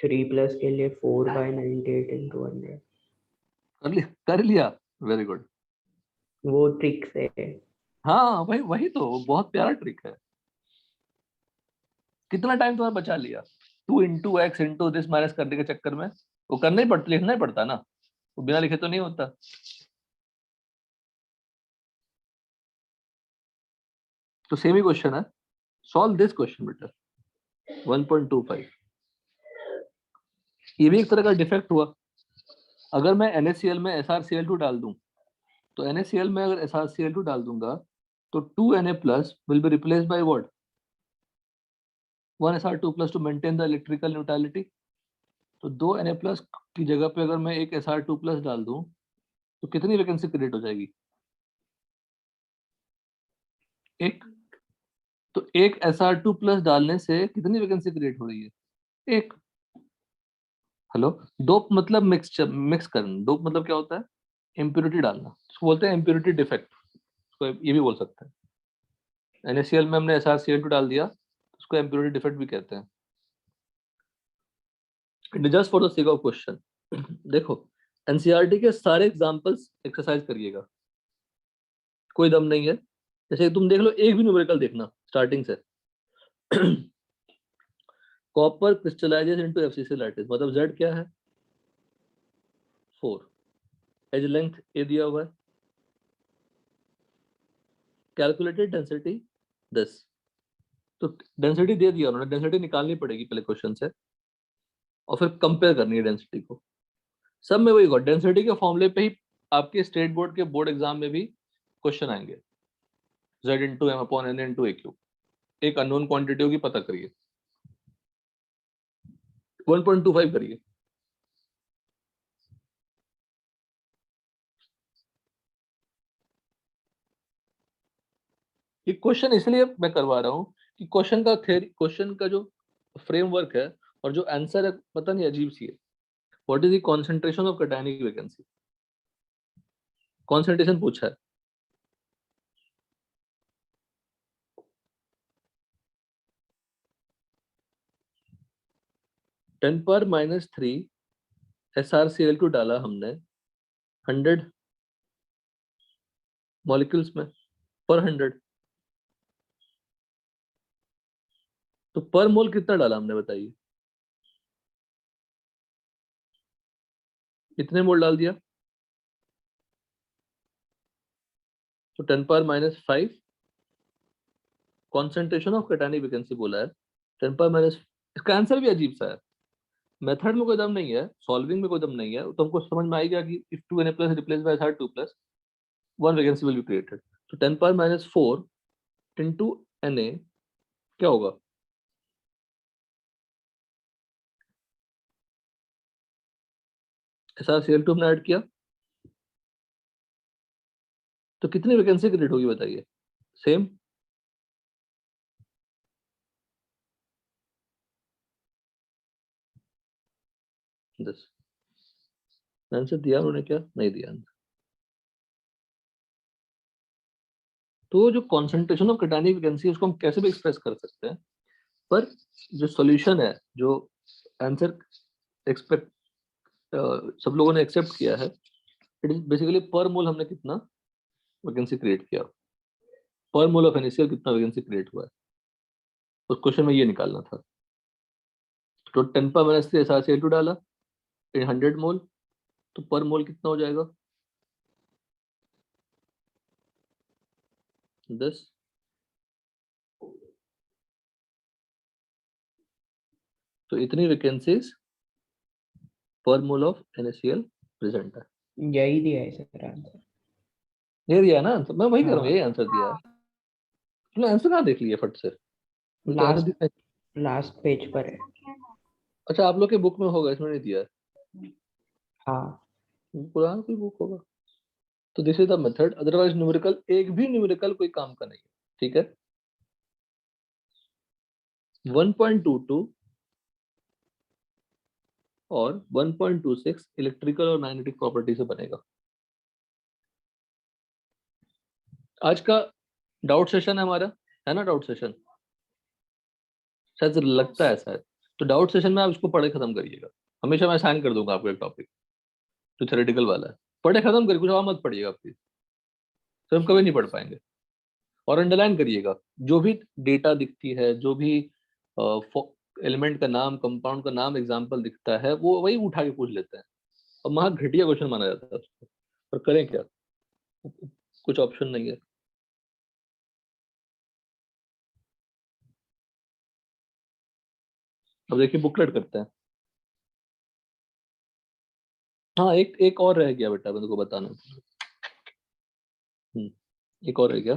[SPEAKER 3] थ्री प्लस के लिए 4/98 into 100।
[SPEAKER 1] कर लिया, वेरी गुड।
[SPEAKER 3] वो ट्रिक से है।
[SPEAKER 1] हाँ वही वही तो बहुत प्यारा ट्रिक है। कितना टाइम तुम्हारा बचा लिया, 2 into x into this minus करने के चक्कर में, वो करना ही पड़ता, लिखना ही पड़ता ना, वो बिना लिखे तो नहीं होता। तो सेम ही क्वेश्चन है, सॉल्व दिस क्वेश्चन बेटा। 1.25 ये भी एक तरह का डिफेक्ट हुआ। अगर मैं NaCl में SrCl2 डाल दूं, तो NaCl में अगर SrCl2 डाल दूंगा तो 2Na plus will be replaced by what, 1 Sr2 plus to maintain the electrical neutrality। तो 2 Na plus की जगह पे अगर मैं एक Sr2 plus डाल दूं तो कितनी वैकेंसी क्रिएट हो जाएगी, एक। तो एक Sr2 plus डालने से कितनी वैकेंसी क्रिएट हो रही है, एक। हेलो, डोप मतलब मिक्स करना, डोप मतलब क्या होता है, इम्प्योरिटी डालना, उसको बोलते हैं इम्प्योरिटी डिफेक्ट, उसको ये भी बोल सकते हैं। NaCl में हमने SrCl2 डाल दिया, उसको इम्प्योरिटी डिफेक्ट भी कहते हैं। Just for the sake of question देखो, एनसीईआरटी के सारे एग्जांपल्स एक्सरसाइज करिएगा, कोई दम नहीं है। जैसे तुम देख लो, एक भी न्यूमेरिकल देखना स्टार्टिंग से। Copper crystallises into FCC lattice, मतलब Z क्या है, 4, एज लेंथ A दिया हुआ है, कैलकुलेटेड डेंसिटी 10। तो डेंसिटी दे दिया उन्होंने, डेंसिटी निकालनी पड़ेगी पहले क्वेश्चन से, और फिर कंपेयर करनी है डेंसिटी को। सब में वही होगा, डेंसिटी के फॉर्मूले पे ही आपके स्टेट बोर्ड के बोर्ड एग्जाम में भी क्वेश्चन आएंगे। Z into M upon N into AQ, एक अननोन क्वांटिटी होगी, पता करिए। 1.25 करिए। ये क्वेश्चन इसलिए मैं करवा रहा हूँ कि क्वेश्चन का थ्योरी, क्वेश्चन का जो फ्रेमवर्क है और जो आंसर है, पता नहीं अजीब सी है। What is the concentration of cationic vacancy, concentration पूछा है। टेन पर -3 SrCl2 डाला हमने 100 मॉलिक्यूल्स में पर 100, तो पर मोल कितना डाला हमने बताइए, कितने मोल डाल दिया, तो 10 पर -5 कॉन्सेंट्रेशन ऑफ कैटायनिक वैकेंसी बोला है, 10 पर माइनस। इसका आंसर भी अजीब सा है, मेथड में कोई दम नहीं है, सॉल्विंग में कोई दम नहीं है, तो हमको समझ में आएगा कि if 2Na plus replaced by SR2 plus 1 vacancy will be created। तो 10 पर -4 into Na क्या होगा, SrCl2 हमने ऐड किया, तो कितनी वैकेंसी क्रिएट होगी बताइए, सेम। दिस आंसर दिया उन्होंने, क्या नहीं दिया आंसर। तो जो कॉन्सेंट्रेशन ऑफ कैटायनिक वैकेंसी उसको हम कैसे भी एक्सप्रेस कर सकते हैं, पर जो सॉल्यूशन है, जो आंसर एक्सपेक्ट सब लोगों ने एक्सेप्ट किया है, इट इज बेसिकली पर मोल हमने कितना वैकेंसी क्रिएट किया, पर मोल ऑफ NaCl कितना वैकेंसी क्रिएट हुआ है, उस क्वेश्चन में ये निकालना था। तो 10⁻³ SrCl2 डाला इन 100 मोल, तो पर मोल कितना हो जाएगा 10। तो इतनी वैकेंसीज पर मोल ऑफ NaCl प्रेजेंट है।
[SPEAKER 3] यही दिया है सर आंसर।
[SPEAKER 1] ये दिया है ना आंसर, मैं वही कह रहा हूँ,
[SPEAKER 3] हाँ।
[SPEAKER 1] यही आंसर दिया है। तुमने आंसर कहाँ देख लिया फट से? मुझे तो आंसर
[SPEAKER 3] लास्ट
[SPEAKER 1] दिखा है।
[SPEAKER 3] लास्ट पेज पर है।
[SPEAKER 1] अच्छा, आप लोग के बुक में होगा, इसमें नहीं दिया है।
[SPEAKER 3] हाँ
[SPEAKER 1] पुराना कोई बुक होगा। तो this is the method, otherwise numerical, एक भी न्यूमेरिकल कोई काम का नहीं है, ठीक है। 1.22 और 1.26 इलेक्ट्रिकल और मैग्नेटिक प्रॉपर्टी से बनेगा। आज का डाउट सेशन है हमारा, है ना डाउट सेशन, शायद लगता है शायद। तो डाउट सेशन में आप इसको पढ़े खत्म करिएगा। हमेशा मैं असाइन कर दूंगा आपको एक टॉपिक जो थ्योरेटिकल वाला है, पढ़े खत्म करिए, कुछ और मत पढ़िएगा प्लीज, तो हम कभी नहीं पढ़ पाएंगे। और अंडरलाइन करिएगा, जो भी डेटा दिखती है, जो भी एलिमेंट का नाम, कंपाउंड का नाम, एग्जाम्पल दिखता है, वो वही उठा के पूछ लेते हैं और महा घटिया क्वेश्चन माना जाता है उसको। और करें क्या, कुछ ऑप्शन नहीं है। अब देखिए बुकलेट करते हैं। हाँ, एक एक और रह गया बेटा, मेरे को बताना। एक और रह गया,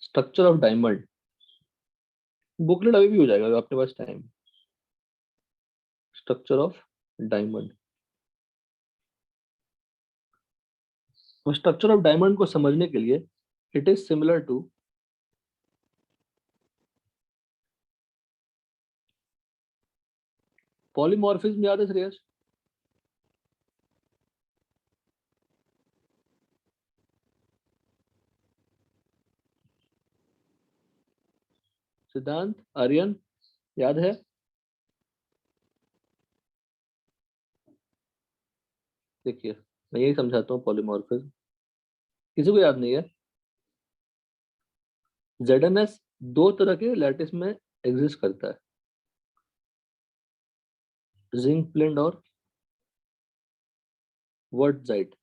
[SPEAKER 1] स्ट्रक्चर ऑफ डायमंड। बुकलेट अभी भी हो जाएगा, आपके पास time. Structure of diamond, structure of diamond को समझने के लिए it is similar to polymorphism. याद है श्रेयस? सिद्धांत, आर्यन, याद है? देखिए मैं यही समझाता हूँ पॉलीमॉर्फिज्म, किसी को याद नहीं है? ZnS दो तरह के लैटिस में एग्जिस्ट करता है, जिंक ब्लेंड और वर्टजाइट।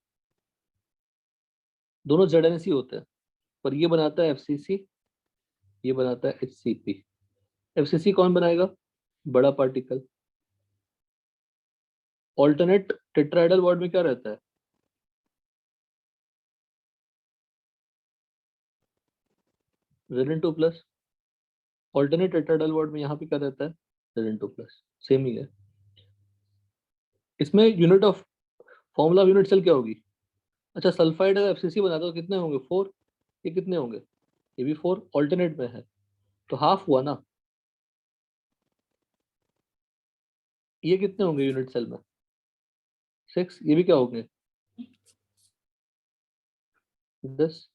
[SPEAKER 1] दोनों ZnS ही होते हैं, पर ये बनाता है FCC, ये बनाता है HCP। FCC कौन बनाएगा? बड़ा पार्टिकल। ऑल्टरनेट टेट्राइडल बॉन्ड में क्या रहता है? Zn2+। ऑल्टरनेट टेट्राइडल बॉन्ड में यहाँ पे क्या रहता है? Zn2+। सेम ही है। इसमें unit of formula of unit cell क्या होगी? अच्छा, सल्फाइड अगर FCC बनाता तो कितने होंगे? 4। ये कितने होंगे? ये भी 4, ऑल्टरनेट में है तो हाफ हुआ ना। ये कितने होंगे यूनिट सेल में? 6। ये भी क्या होंगे? 10।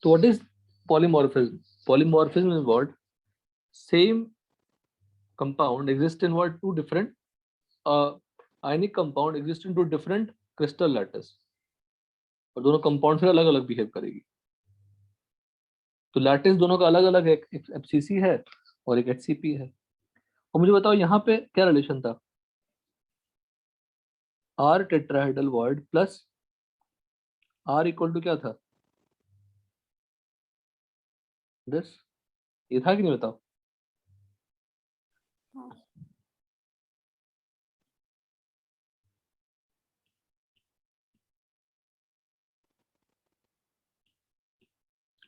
[SPEAKER 1] तो what is polymorphism? Polymorphism is what same compound exist in what two different ionic compound exist in two different crystal lattice, और दोनों कंपाउंड फिर अलग अलग बिहेव करेगी। तो लैटिस दोनों का अलग अलग है, एक FCC है और एक HCP है। और मुझे बताओ यहाँ पे क्या रिलेशन था? R tetrahedral bond plus R equal to क्या था? दिस। ये था कि नहीं बताओ?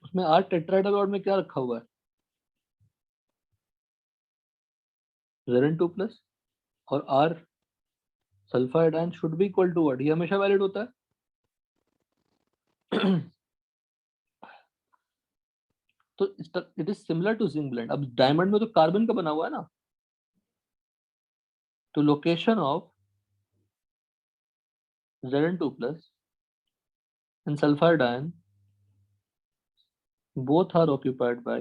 [SPEAKER 1] उसमें R टेट्राहेड्रल बॉन्ड में क्या रखा हुआ है? Zn2+ और R sulphide ion should be equal to what? ये हमेशा वैलिड होता है। तो it is similar to zinc blende. अब डायमंड में तो कार्बन का बना हुआ है ना, तो location of Zn2 plus and sulfur ion both are occupied by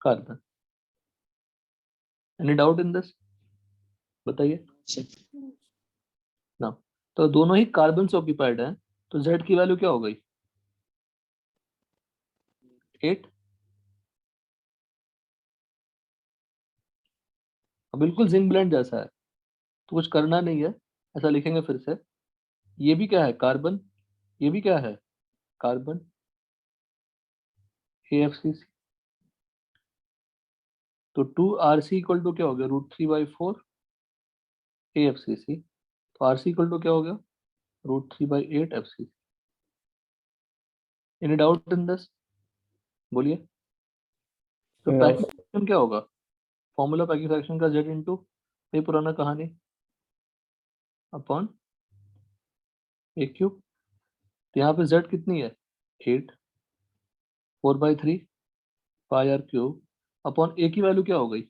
[SPEAKER 1] carbon. Any doubt in this? बताइए ना। तो दोनों ही कार्बन से ऑक्यूपाइड हैं, तो Z की वैल्यू क्या हो गई? 8। बिल्कुल जिंक ब्लेंड जैसा है, तो कुछ करना नहीं है, ऐसा लिखेंगे फिर से। ये भी क्या है? कार्बन। ये भी क्या है? Carbon, AFCC। तो 2RC इक्वल टू क्या हो गया? √3/4 AFCC। तो RC इक्वल टू क्या हो गया? √3/8 FCC। Any doubt in this? बोलिए। तो
[SPEAKER 3] No.
[SPEAKER 1] पैकिंग फ्रैक्शन क्या होगा? फॉर्मूला पैकिंग फ्रैक्शन का Z इंटू ये पुराना कहानी अपॉन ए क्यूब। तो यहाँ पे Z कितनी है? 8, 4/3 पाई आर क्यूब अपॉन ए की वैल्यू क्या हो गई?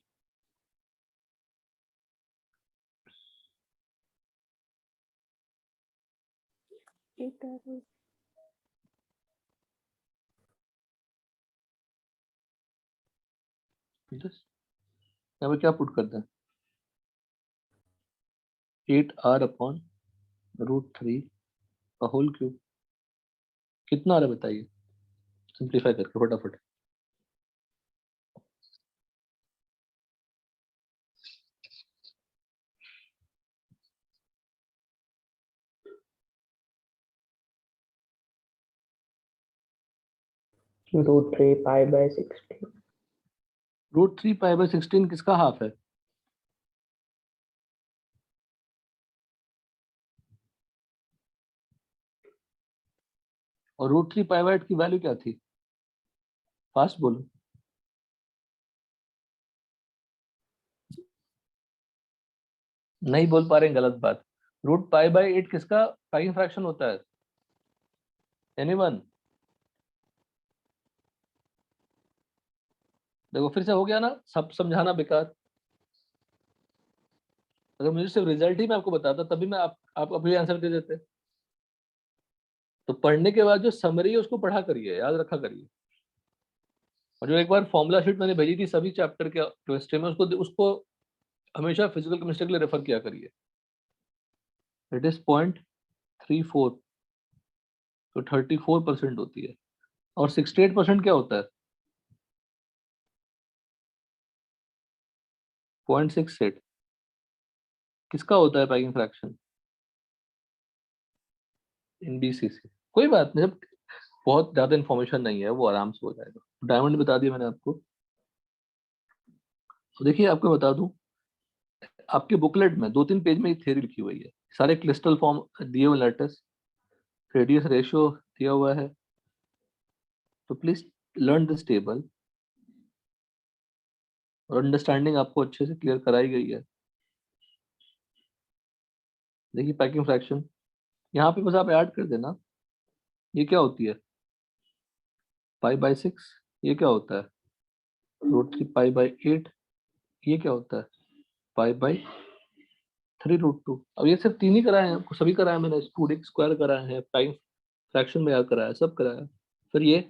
[SPEAKER 1] यहाँ पे क्या पुट करते हैं? 8R अपॉन √3 का होल क्यूब। कितना आ रहा है बताइए, सिंप्लीफाई करके फटाफट।
[SPEAKER 3] √3 pi/16.
[SPEAKER 1] √3 π/16 किसका हाफ है? और √3 π/8 की वैल्यू क्या थी? फास्ट बोलो। नहीं बोल पा रहे हैं, गलत बात। √π/8 किसका पैकिंग फ्रैक्शन होता है? एनीवन? देखो फिर से हो गया ना, सब समझाना बेकार। अगर मुझे सिर्फ रिजल्ट ही मैं आपको बताता तभी मैं आप अभी आंसर दे देते। तो पढ़ने के बाद जो समरी है उसको पढ़ा करिए, याद रखा करिए। और जो एक बार फॉर्मूला शीट मैंने भेजी थी सभी चैप्टर के केमिस्ट्री में, उसको हमेशा फिजिकल केमिस्ट्री के लिए रेफर किया करिए। इट इज 0.34, तो 34% होती है। और 68% क्या होता है? 0.68 किसका होता है पैकिंग फ्रैक्शन? इन BCC। कोई बात नहीं, जब बहुत ज्यादा इन्फॉर्मेशन नहीं है वो आराम से हो जाएगा। डायमंड बता दिया मैंने आपको। तो देखिए आपको बता दूं, आपके बुकलेट में 2-3 पेज में थ्योरी लिखी हुई है, सारे क्रिस्टल फॉर्म दिए हुए, लेटेस्ट रेडियस रेशियो दिया हुआ है। तो प्लीज लर्न दिस टेबल, और अंडरस्टैंडिंग आपको अच्छे से क्लियर कराई गई है। देखिए पैकिंग फ्रैक्शन यहाँ पे बस आप ऐड कर देना। ये क्या होती है? π/6। ये क्या होता है? √3 π/8। ये क्या होता है? π/3 √2। अब ये सिर्फ 3 ही कराए हैं आपको, सभी कराए मैंने। 2D स्क्वायर कराए हैं, पैकिंग फ्रैक्शन में याद कराया, सब कराया। फिर ये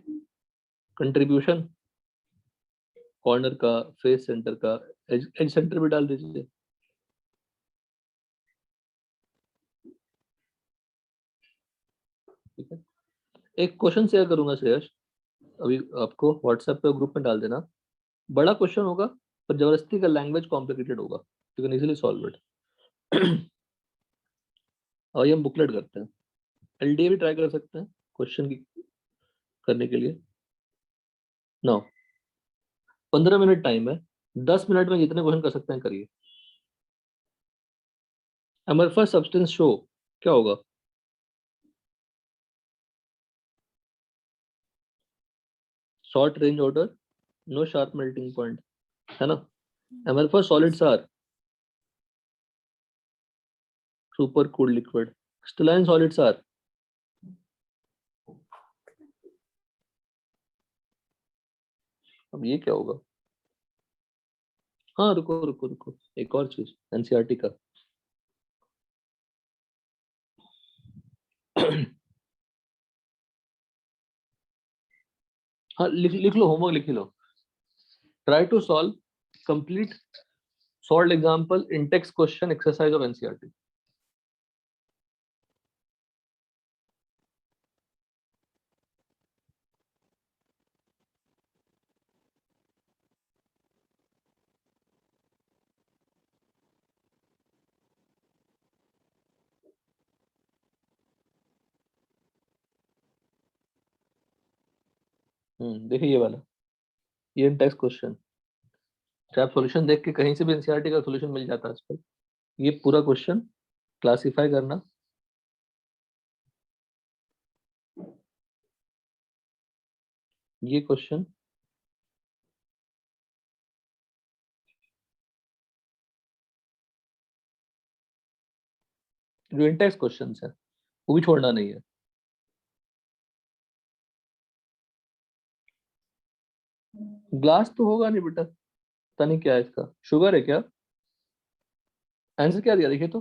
[SPEAKER 1] कंट्रीब्यूशन कॉर्नर का, फेस सेंटर का, एज सेंटर भी डाल दीजिए। ठीक है, एक क्वेश्चन शेयर करूंगा श्रेयस, अभी आपको व्हाट्सएप पे ग्रुप में डाल देना। बड़ा क्वेश्चन होगा पर जबरदस्ती का लैंग्वेज कॉम्प्लिकेटेड होगा, you can easily solve it. और ये हम बुकलेट करते हैं, LDA भी ट्राई कर सकते हैं क्वेश्चन की करने के लिए। 15 मिनट टाइम है, 10 मिनट में जितने क्वेश्चन कर सकते हैं करिए। अमरफस सब्सटेंस शो क्या होगा? Short range order, no sharp melting point, है ना। Amorphous solids are super cooled liquid, crystalline solids are अब ये क्या होगा? हाँ रुको रुको रुको, एक और चीज एनसीईआरटी का। हाँ लिख लो, होमवर्क लिख लो। Try to solve complete solve example in text question exercise of NCERT. देखिए ये वाला, ये इन टेक्स्ट क्वेश्चन। चाहे आप सॉल्यूशन देख के कहीं से भी एनसीईआरटी का सॉल्यूशन मिल जाता है आजकल। ये पूरा क्वेश्चन क्लासिफाई करना, ये क्वेश्चन जो इन टेक्स्ट क्वेश्चन है वो भी छोड़ना नहीं है। ग्लास तो होगा नहीं बेटा, पता नहीं क्या है इसका, शुगर है क्या? आंसर क्या दिया देखिए तो।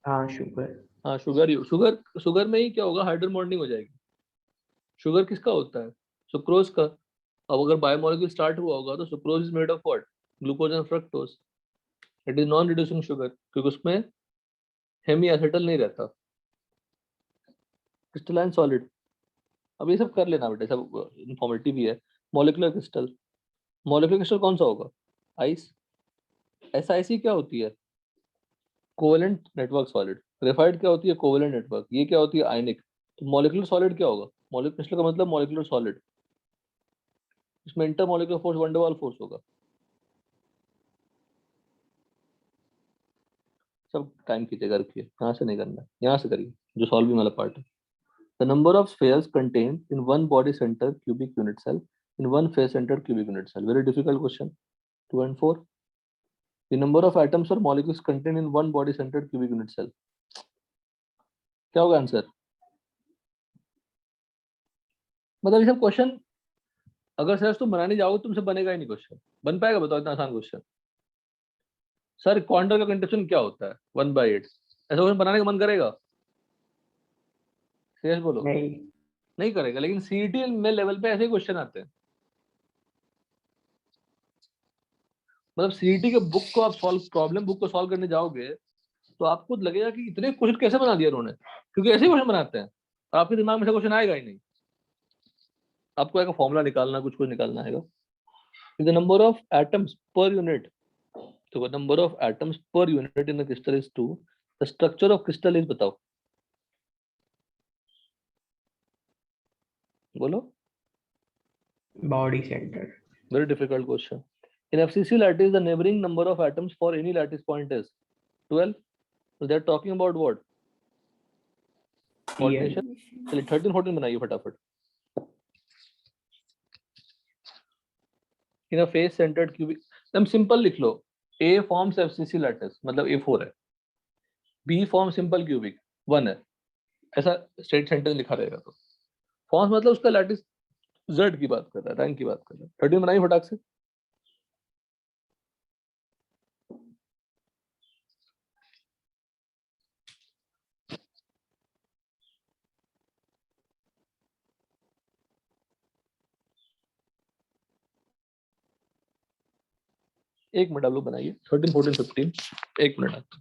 [SPEAKER 3] हाँ शुगर।
[SPEAKER 1] हाँ शुगर ही, शुगर शुगर में ही क्या होगा, हाइड्रोजन बॉन्डिंग हो जाएगी। शुगर किसका होता है? सुक्रोज का। अब अगर बायोमोलिक्यूल स्टार्ट हुआ होगा तो sucrose is made of what? Glucose and fructose. It is non reducing sugar क्योंकि उसमें हेमी एसिटल नहीं रहता। क्रिस्टलाइन सॉलिड, अब ये सब कर लेना बेटा, सब इन्फॉर्मेटिव ही है। मॉलिक्यूलर क्रिस्टल, मॉलिक्यूलर क्रिस्टल कौन सा होगा? आइस। एसआईसी क्या होती है? Covalent network solid. ग्रेफाइट क्या होती है? Covalent network. ये क्या होती है? आयनिक। तो मॉलिक्यूलर सॉलिड क्या होगा? मॉलिक्यूलर क्रिस्टल का मतलब मॉलिक्यूलर सॉलिड। इसमें इंटर मॉलिक्यूलर फोर्स वन वाल फोर्स होगा। सब टाइम की जगह रखिए, यहाँ से नहीं करना है, यहाँ से करिए जो सॉल्विंग वाला पार्ट है। The number of spheres contained in one body centre cubic unit cell in one face centre cubic unit cell. Very difficult question. 2 and 4। The number of atoms or molecules contained in one body centered cubic unit cell। क्या होगा answer? मतलब ये सब question अगर sir तुम बनाने जाओगे तुमसे बनेगा ही नहीं क्वेश्चन। बन पाएगा बताओ इतना आसान क्वेश्चन? सर क्वांटम का कंट्रीब्यूशन क्या होता है? 1/8। ऐसा क्वेश्चन बनाने का मन करेगा? सीरियस बोलो।
[SPEAKER 3] नहीं।
[SPEAKER 1] नहीं करेगा, लेकिन सीईटी में लेवल पे ऐसे क्वेश्चन आते हैं। मतलब सीईटी के बुक को आप सॉल्व, प्रॉब्लम बुक को सॉल्व करने जाओगे तो आपको लगेगा कि इतने क्वेश्चन कैसे बना दिया उन्होंने, क्योंकि ऐसे क्वेश्चन बनाते हैं और आपके दिमाग में से क्वेश्चन आएगा ही नहीं। आपको एक फॉर्मूला निकालना, कुछ कुछ निकालना है। The number of atoms per unit, तो number of atoms per unit in the crystal is 2। The structure of crystal is, बताओ बोलो।
[SPEAKER 3] Body centre.
[SPEAKER 1] Very difficult question. In FCC lattice the neighbouring number of atoms for any lattice point is 12। so they are talking about what? Coordination. चलिए 13 14 बनाइए फटाफट। In a face centred cubic, एकदम simple लिख लो। A forms FCC lattice मतलब A4 है। B form simple cubic 1 है। ऐसा स्ट्रेट सेंटेंस लिखा रहेगा। तो फॉर्म्स मतलब उसका लैटिस जेड की बात कर रहा है, रैंक की बात कर रहा है। 13 बनाइए फटाक से। एक मिनट आप लोग बनाइए। 13 14 15, एक मिनट।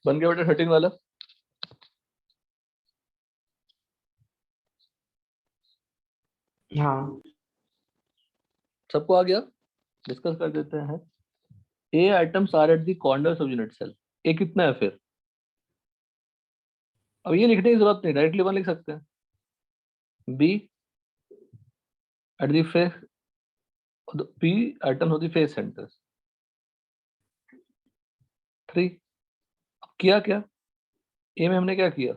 [SPEAKER 1] बन गया बेटा 13 वाला?
[SPEAKER 3] हाँ
[SPEAKER 1] सबको आ गया? डिस्कस कर देते हैं। A items are at the corners of unit cell. A कितना है फिर? अब ये लिखने की जरूरत नहीं, डायरेक्टली 1 लिख सकते हैं। B at the face, P items of the face centres. 3। अब किया क्या? ए में हमने क्या किया?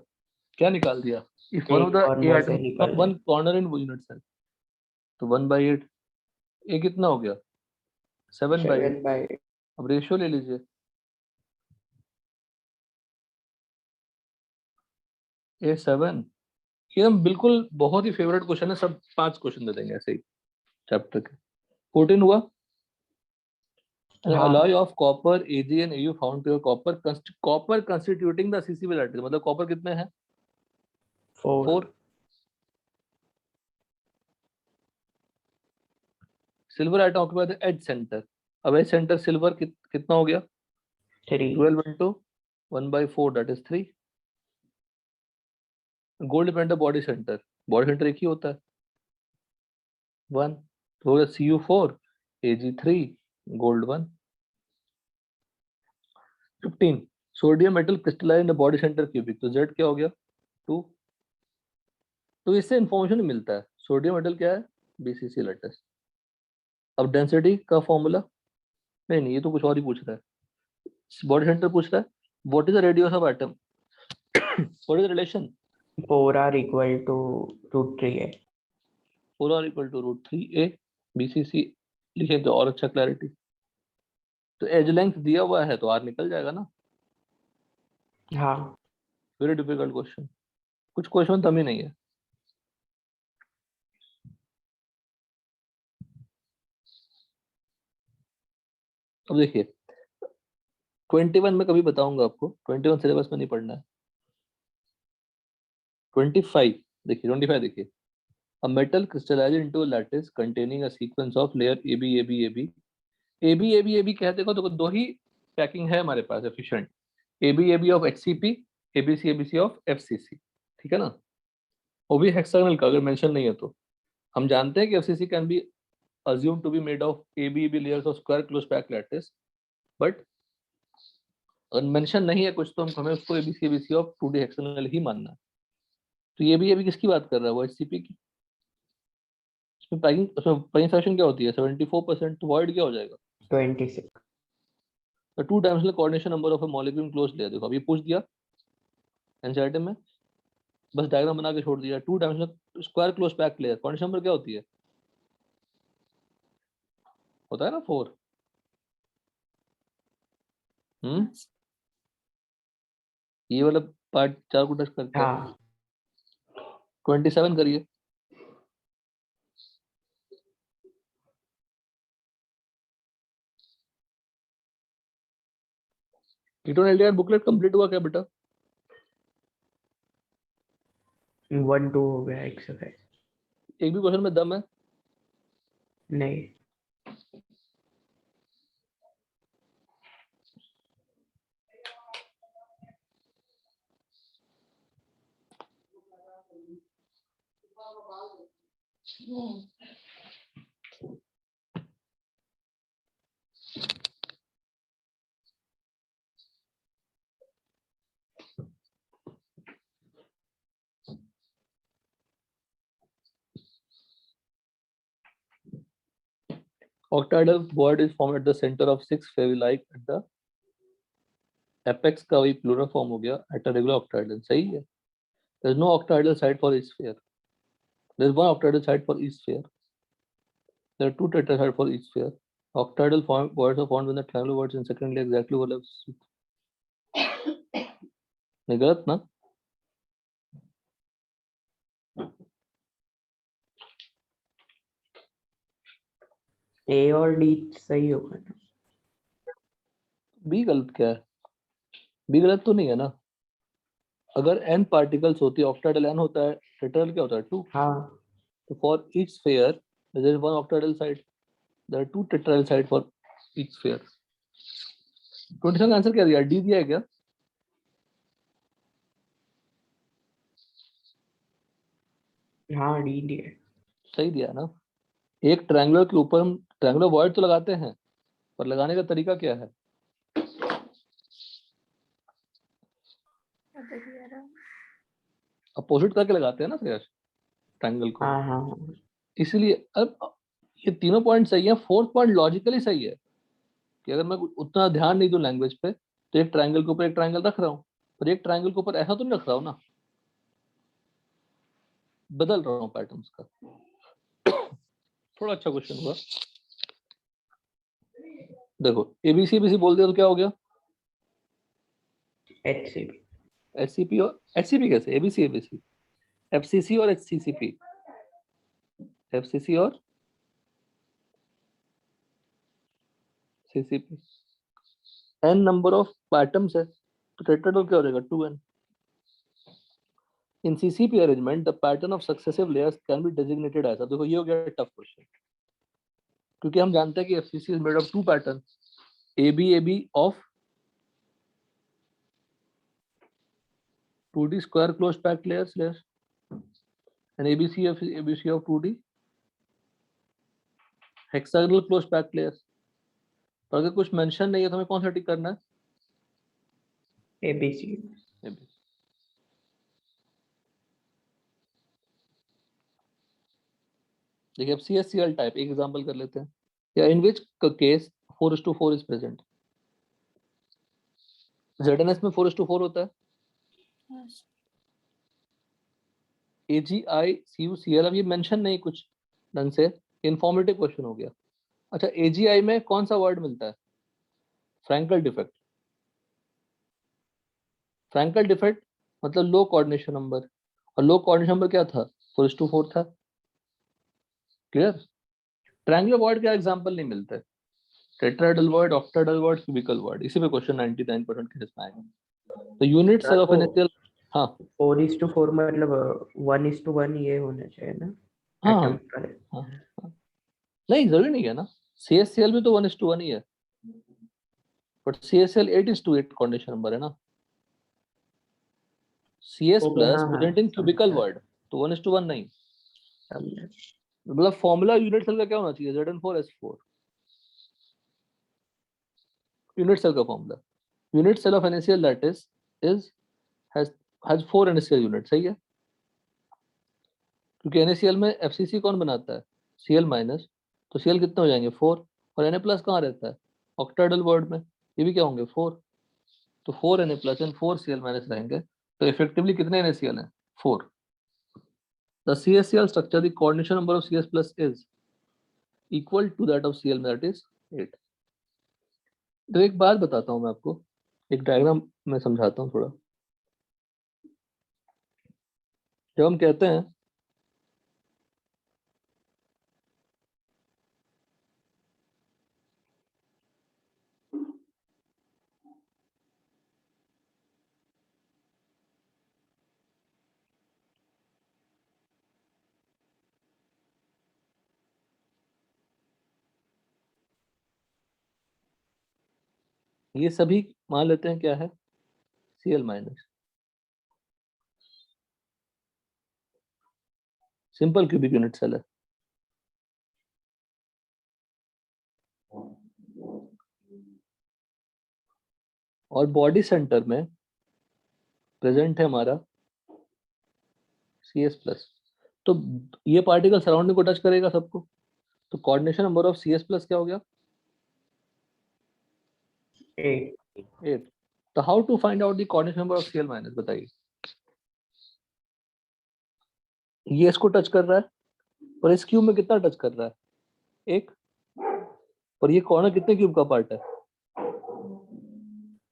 [SPEAKER 1] क्या निकाल दिया? इफ वन ऑफ
[SPEAKER 3] एक
[SPEAKER 1] द ए
[SPEAKER 3] कॉर्नर से
[SPEAKER 1] आइटम
[SPEAKER 3] निकाल
[SPEAKER 1] one corner in unit cell, तो 1/8। ए कितना हो गया? 7/8।
[SPEAKER 3] 7/8।
[SPEAKER 1] अब रेशियो ले लीजिए। ए 7। ये हम बिल्कुल बहुत ही फेवरेट क्वेश्चन है, सब 5 क्वेश्चन दे देंगे ऐसे ही चैप्टर के। 14 हुआ।
[SPEAKER 3] हाँ
[SPEAKER 1] alloy of copper Ag and Au found pure copper constituting the accessible lattice, मतलब कॉपर कितने हैं?
[SPEAKER 3] 4
[SPEAKER 1] 4। Silver atom occupy the edge centre. अब एज सेंटर सिल्वर कितना हो गया?
[SPEAKER 3] 3
[SPEAKER 1] 12 into 1/4 that is 3। Gold depend body centre, body centre एक ही होता है 1, तो हो गया Cu4 Ag3 gold 1। 15 sodium metal crystalline in body centre cubic, तो Z क्या हो गया? 2। तो इससे इंफॉर्मेशन मिलता है सोडियम मेटल क्या है? BCC lattice. अब डेंसिटी का फॉर्मूला, नहीं ये तो कुछ और ही पूछ रहा है। बॉडी सेंटर पूछ रहा है what is the radius of atom, what is the relation?
[SPEAKER 3] 4 are equal to √3 है।
[SPEAKER 1] 4 are equal to √3a। BCC लिखे तो और अच्छा क्लैरिटी। तो एज लेंथ दिया हुआ है तो आर निकल जाएगा ना।
[SPEAKER 3] हाँ
[SPEAKER 1] वेरी डिफिकल्ट क्वेश्चन, कुछ क्वेश्चन तम ही नहीं है। अब देखिए 21 में कभी बताऊंगा आपको, 21 सिलेबस में नहीं पढ़ना है। 25 देखिए, 25 देखिए। A metal crystallizes into a lattice containing a sequence of layer AB AB AB AB AB AB कहते हो तो दो ही पैकिंग है हमारे पास efficient, AB AB of HCP, ABC ABC of FCC, ठीक है ना। वो भी हेक्सागोनल का, अगर मेंशन नहीं है तो। हम जानते हैं कि FCC can be assumed to be made of AB AB layers of square close packed lattice, but अगर मेंशन नहीं है कुछ तो हम हमें उसको ABC ABC of 2D hexagonal ही मानना है। तो ये भी किसकी बात कर रहा है? वो HCP की। इसमें पैकिंग, उसमें पैकिंग फ्रैक्शन क्या होती है? 74%, तो वॉइड क्या हो जाएगा?
[SPEAKER 3] 26
[SPEAKER 1] The two dimensional coordination number of a molecule in closed layer। देखो अभी पूछ दिया एनसीईआरटी में, बस डायग्राम बना के छोड़ दिया। 2 dimensional square close packed layer, coordination number क्या होती है? होता है ना 4। ये वाला पार्ट 4 को टच करता है।
[SPEAKER 3] हाँ
[SPEAKER 1] 27 करिए। कीटोन एल्डिहाइड बुकलेट कंप्लीट हुआ क्या बेटा?
[SPEAKER 3] 1 2 हो गया एक्सरसाइज।
[SPEAKER 1] एक भी क्वेश्चन में दम है?
[SPEAKER 3] नहीं
[SPEAKER 1] Octahedral void is formed at the center of 6 favui-like at the apex का वही प्लूरल फॉर्म हो गया at a regular octahedral, सही है। There is no octahedral site for each sphere. There is one octahedral site for each sphere. There are 2 tetrahedral for each sphere. Octahedral voids are formed when the triangular voids in second layer exactly overlaps. नहीं गलत ना?
[SPEAKER 3] A और D सही होगा ना।
[SPEAKER 1] B गलत क्या है? बी गलत तो नहीं है ना। अगर n पार्टिकल्स होती है, ऑक्टाहेड्रल n होता है, टेट्राहेड्रल क्या होता है? 2।
[SPEAKER 3] हाँ
[SPEAKER 1] तो for each sphere there is one octahedral site, there are 2 tetrahedral site for each sphere. 27 का आंसर क्या दिया? डी दिया है क्या?
[SPEAKER 3] हाँ डी दिया है।
[SPEAKER 1] सही दिया ना। एक ट्रायंगुलर के ऊपर हम ट्रायंगुलर वॉइड तो लगाते हैं, पर लगाने का तरीका क्या है? अपोजिट करके लगाते हैं ना श्रेयस, ट्रायंगल को।
[SPEAKER 3] हाँ हाँ हाँ।
[SPEAKER 1] इसलिए अब ये तीनों पॉइंट सही है, फोर्थ पॉइंट लॉजिकली सही है कि अगर मैं उतना ध्यान नहीं दूं लैंग्वेज पे तो एक ट्रायंगल के ऊपर एक ट्रायंगल रख रहा हूँ, पर एक ट्रायंगल के ऊपर ऐसा तो नहीं रख रहा हूँ ना, बदल रहा हूँ पैटर्न्स का। थोड़ा अच्छा क्वेश्चन हुआ। देखो एबीसी एबीसी बोल दिया तो क्या हो गया?
[SPEAKER 3] HCP।
[SPEAKER 1] एससीपी और एचसीपी कैसे? एबीसी एबीसी, एफसीसी और एचसीसीपी, एफसीसी और CCP. n number of atoms है तो टेट्राहेड्रल क्या हो जाएगा? 2n। In CCP arrangement the pattern of successive layers can be designated as. देखो ये हो गया टफ क्वेश्चन, क्योंकि हम जानते हैं कि FCC is made of two pattern, AB AB of 2d square closed packed layers and ABC of ABC of 2d hexagonal closed packed layers। तो अगर कुछ मेंशन नहीं है तो हमें कौन सा टिक करना है?
[SPEAKER 3] ABC।
[SPEAKER 1] ABC। देखिए अब CSCl टाइप एक एग्जांपल कर लेते हैं, या इन which case 4:4 is present. ZNS में 4:4 होता है। AgI CuCl अब ये मेंशन नहीं कुछ ढंग से, इंफॉर्मेटिव क्वेश्चन हो गया। अच्छा AgI में कौन सा वर्ड मिलता है? Frenkel defect. फ्रैंकल डिफेक्ट मतलब लो कोऑर्डिनेशन नंबर, और लो कोऑर्डिनेशन नंबर क्या था? 4:4 था। क्लियर? ट्रायंगुलर वर्ड का एग्जांपल नहीं मिलता है। Tetrahedral void, octahedral void, cubical void, इसी पे क्वेश्चन 99% केस में आएगा। तो यूनिट सेल ऑफ एन। हाँ
[SPEAKER 3] 4:4 मतलब 1:1 ये होना चाहिए ना
[SPEAKER 1] हाँ हाँ
[SPEAKER 3] एटम पर।
[SPEAKER 1] हाँ हाँ। नहीं जरूरी नहीं है ना, CSCl भी तो 1:1 ही है, बट CSCl 8:8 कंडीशन नंबर है ना। CS
[SPEAKER 3] ओके
[SPEAKER 1] प्लस
[SPEAKER 3] हाँ हाँ
[SPEAKER 1] प्रेजेंट इन क्यूबिकल वर्ड, तो 1:1 नहीं।
[SPEAKER 3] समझा।
[SPEAKER 1] मतलब फॉर्मूला यूनिट सेल का क्या होना चाहिए? Zn4S4 यूनिट सेल का formula. Unit cell of NaCl that is has 4 NaCl unit. सही है, क्योंकि NaCl में FCC कौन बनाता है? Cl माइनस, तो Cl कितने हो जाएंगे? 4। और Na प्लस कहाँ रहता है? ऑक्टाहेड्रल वर्ड में, ये भी क्या होंगे? 4। तो 4 Na plus and 4 Cl minus रहेंगे, तो इफेक्टिवली कितने NaCl हैं? 4। The CSCl structure, the coordination number of CS plus is equal to that of Cl, that is 8। तो एक बात बताता हूँ मैं आपको, एक डायग्राम में समझाता हूँ थोड़ा। जब हम कहते हैं ये सभी मान लेते हैं क्या है? Cl minus, simple cubic unit cell है। और बॉडी सेंटर में प्रेजेंट है हमारा CS प्लस। तो ये पार्टिकल सराउंडिंग को टच करेगा सबको, तो coordination number of CS plus क्या हो गया?
[SPEAKER 3] 8।
[SPEAKER 1] 8। तो how to find out the coordination number of Cl minus, बताइए। ये इसको टच कर रहा है, और इस क्यूब में कितना टच कर रहा है? 1। और ये कॉर्नर कितने क्यूब का पार्ट है?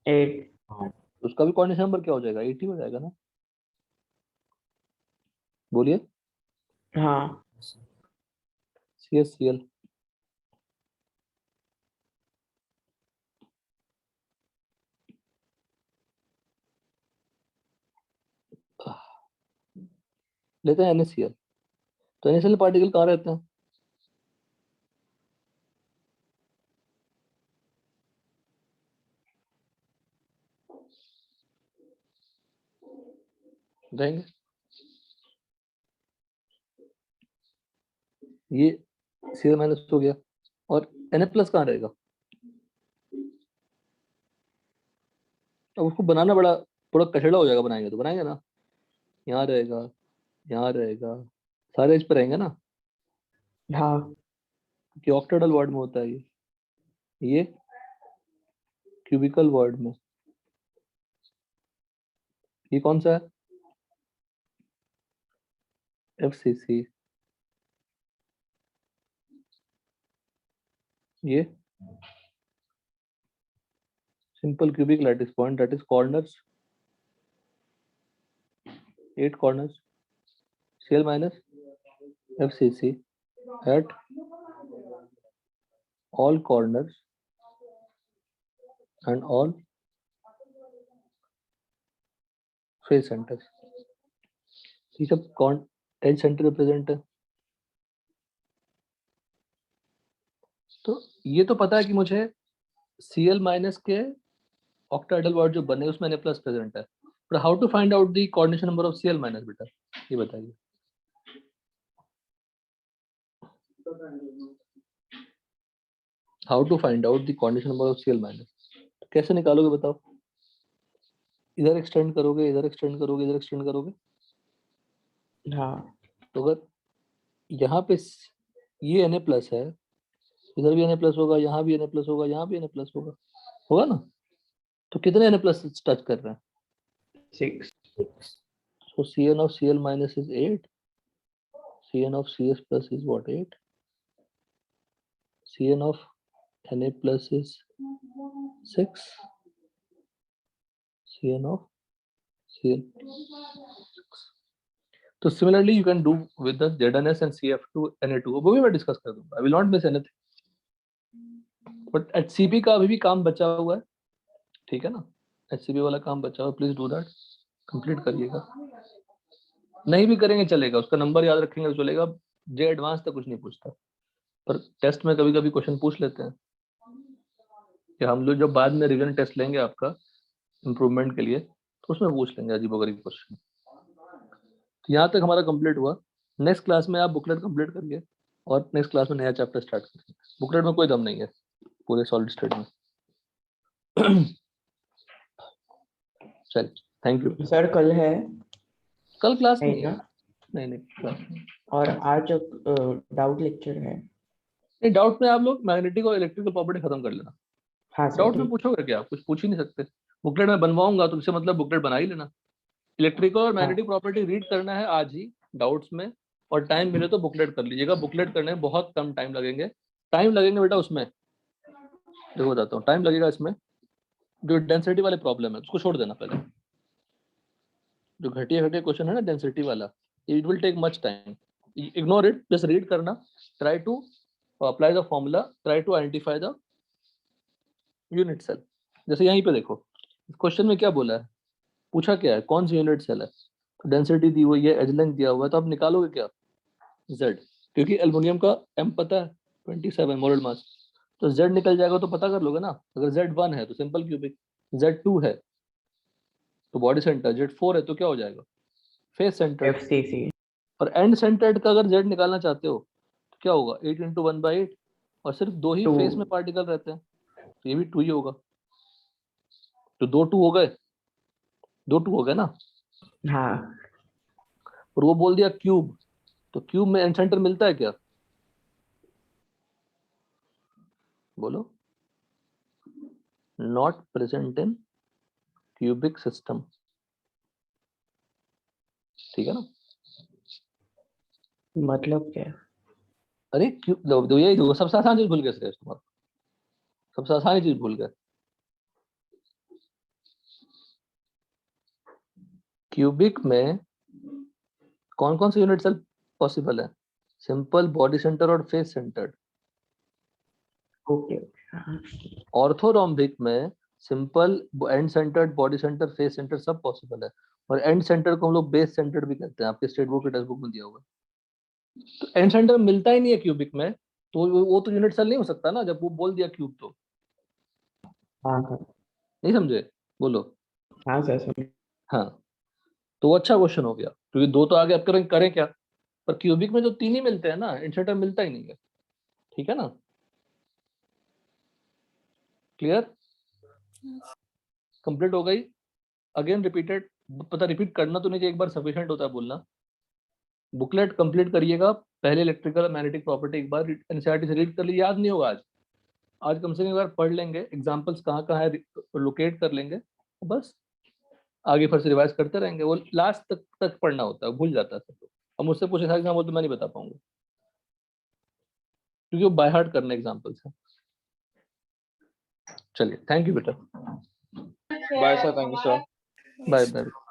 [SPEAKER 3] 8।
[SPEAKER 1] तो उसका भी कोऑर्डिनेशन नंबर क्या हो जाएगा? 80 हो जाएगा ना। बोलिए।
[SPEAKER 3] हाँ
[SPEAKER 1] CSCl लेते हैं NaCl। तो NaCl पार्टिकल कहाँ रहते हैं? रहेंगे ये Cl माइनस हो गया, और Na प्लस कहाँ रहेगा? अब उसको बनाना बड़ा थोड़ा कचड़ा हो जाएगा, बनाएंगे तो बनाएंगे ना, यहाँ रहेगा, यहाँ रहेगा, सारे इस पर रहेंगे ना,
[SPEAKER 3] हाँ
[SPEAKER 1] कि ऑक्टेडल वर्ड में होता है ये क्यूबिकल वर्ड में। ये कौन सा है? FCC। ये simple cubic lattice point, that is corners, 8 corners, Cl minus FCC at all corners and all face centers। ये सब कौन एज सेंटर रिप्रेजेंट है? तो ये तो पता है कि मुझे Cl माइनस के ऑक्टाहेड्रल वर्ड जो बने उसमें Na प्लस प्रेजेंट है, पर how to find out the coordination number of Cl minus बेटा, ये बताइए। How to find out the coordination number of Cl minus, कैसे निकालोगे बताओ? इधर एक्सटेंड करोगे, इधर एक्सटेंड करोगे, इधर एक्सटेंड करोगे।
[SPEAKER 3] हाँ
[SPEAKER 1] तो अगर यहाँ पे ये Na प्लस है, इधर भी Na प्लस होगा, यहाँ भी Na प्लस होगा, यहाँ भी Na प्लस होगा, होगा ना? तो कितने Na प्लस टच कर रहे हैं?
[SPEAKER 3] 6।
[SPEAKER 1] So Cn of Cl minus is 8. Cn of Cs plus is what? 8. Cn of Na plus is 6. Cn of Cl 6. तो similarly you can do with the ZnS and CF2 Na2, वो भी मैं discuss कर दूंगा। I will not miss anything. But HCP का अभी भी काम बचा हुआ है, ठीक है ना? HCP वाला काम बचा हुआ है, प्लीज डू दैट, कंप्लीट करिएगा। नहीं भी करेंगे चलेगा, उसका नंबर याद रखेंगे तो चलेगा। जे एडवांस तक कुछ नहीं पूछता, पर टेस्ट में कभी कभी क्वेश्चन पूछ लेते हैं कि हम लोग जब बाद में रिवीजन टेस्ट लेंगे आपका इम्प्रूवमेंट के लिए, तो उसमें पूछ लेंगे अजीबोगरीब क्वेश्चन। तो यहाँ तक हमारा कंप्लीट हुआ। नेक्स्ट क्लास में आप बुकलेट कंप्लीट करिए और नेक्स्ट क्लास में नया चैप्टर स्टार्ट करेंगे। बुकलेट में कोई दम नहीं है पूरे सॉलिड स्टेट में। चल, थैंक यू।
[SPEAKER 3] सर कल है
[SPEAKER 1] कल क्लास
[SPEAKER 3] है
[SPEAKER 1] नहीं है।
[SPEAKER 3] ना?
[SPEAKER 1] नहीं क्लास नहीं।
[SPEAKER 3] और आज डाउट लेक्चर है।
[SPEAKER 1] नहीं, डाउट में आप लोग मैग्नेटिक और इलेक्ट्रिकल प्रॉपर्टी खत्म कर लेना।
[SPEAKER 3] हाँ सर
[SPEAKER 1] डाउट में
[SPEAKER 3] ठीक।
[SPEAKER 1] पूछोगे क्या? कुछ पूछ ही नहीं सकते। बुकलेट में बनवाऊंगा तो इससे मतलब बुकलेट बना ही लेना। इलेक्ट्रिकल और मैग्नेटिक प्रॉपर्टी रीड करना है आज ही डाउट्स में, और टाइम मिले तो बुकलेट कर लीजिएगा। बुकलेट करने में बहुत कम टाइम लगेंगे। टाइम लगेंगे बेटा उसमें, देखो बताता हूँ टाइम लगेगा इसमें। जो डेंसिटी वाले प्रॉब्लम है उसको छोड़ देना पहले। जो घटिया घटिया क्वेश्चन है ना डेंसिटी वाला, it will take much time, ignore it, just read करना। Try to apply the formula, try to identify the unit cell. जैसे यहीं पे देखो क्वेश्चन में क्या बोला है, पूछा क्या है, कौन सी यूनिट सेल है। तो डेंसिटी दी हुई है, एज लेंथ दिया हुआ है, तो आप निकालोगे क्या? Z, क्योंकि एल्युमिनियम का M पता है 27 मोलर मास, तो Z निकल जाएगा तो पता कर लोगे ना। अगर Z1 है तो सिंपल क्यूबिक, Z2 है तो बॉडी सेंटर, Z4 है तो क्या हो जाएगा? Face centre.
[SPEAKER 3] FCC।
[SPEAKER 1] और एंड सेंटर्ड का अगर Z निकालना चाहते हो तो क्या होगा? 8 × 1/8, और सिर्फ 2 ही
[SPEAKER 3] 2।
[SPEAKER 1] फेस में पार्टिकल रहते हैं, तो ये भी 2 ही होगा। तो 2 2 हो गए, 2 2 हो गए ना।
[SPEAKER 3] हाँ
[SPEAKER 1] और वो बोल दिया क्यूब, तो क्यूब में एंड सेंटर मिलता है क्या? बोलो। Not present in cubic system, ठीक है ना।
[SPEAKER 3] मतलब क्या?
[SPEAKER 1] अरे क्यूब, यही देखो सबसे आसान चीज भूल गए श्रेयस तुम्हारा, सबसे आसान चीज भूल गए। क्यूबिक में कौन कौन से यूनिट सेल पॉसिबल है? सिंपल, बॉडी सेंटर और फेस सेंटर्ड।
[SPEAKER 3] ओके।
[SPEAKER 1] ऑर्थोरोम्बिक में simple, and centred, body centre, face centre सब पॉसिबल है। और एंड सेंटर को हम लोग बेस सेंटर्ड भी कहते हैं, आपके स्टेट बोर्ड के टेक्स्ट बुक में दिया हुआ है। तो एंड सेंटर मिलता ही नहीं है क्यूबिक में, तो वो तो यूनिट सेल नहीं हो सकता ना, जब वो बोल दिया क्यूब तो।
[SPEAKER 3] हाँ हाँ
[SPEAKER 1] नहीं समझे? बोलो।
[SPEAKER 3] हाँ सर समझ।
[SPEAKER 1] हाँ, तो वो अच्छा क्वेश्चन हो गया, क्योंकि 2 तो आगे अब करें क्या? पर क्यूबिक में जो 3 ही मिलते हैं ना, इंसर्टर मिलता ही नहीं है, ठीक है ना? क्लियर? कंप्लीट हो गई। अगेन रिपीटेड, पता रिपीट करना तो नहीं चाहिए, एक बार सफिशिएंट होता है बोलना। बुकलेट कंप्लीट करिएगा, पहले इलेक्ट्रिकल मैग्नेटिक प्रॉपर्टी एक बार एनसीईआरटी से रीड कर ली, याद नहीं होगा आज कम से कम एक बार पढ़ लेंगे, एग्जांपल्स कहाँ कहाँ है लोकेट कर लेंगे, बस आगे फिर से रिवाइज करते रहेंगे। वो लास्ट तक पढ़ना होता है, भूल जाता है सब लोग। अब मुझसे पूछे सारे एग्जाम्पल तो मैं नहीं बता पाऊंगा, क्योंकि वो बाय हार्ट करने एग्जाम्पल्स हैं। चलिए, थैंक यू बेटा,
[SPEAKER 6] Bye sir, thank you sir.
[SPEAKER 1] Bye bye.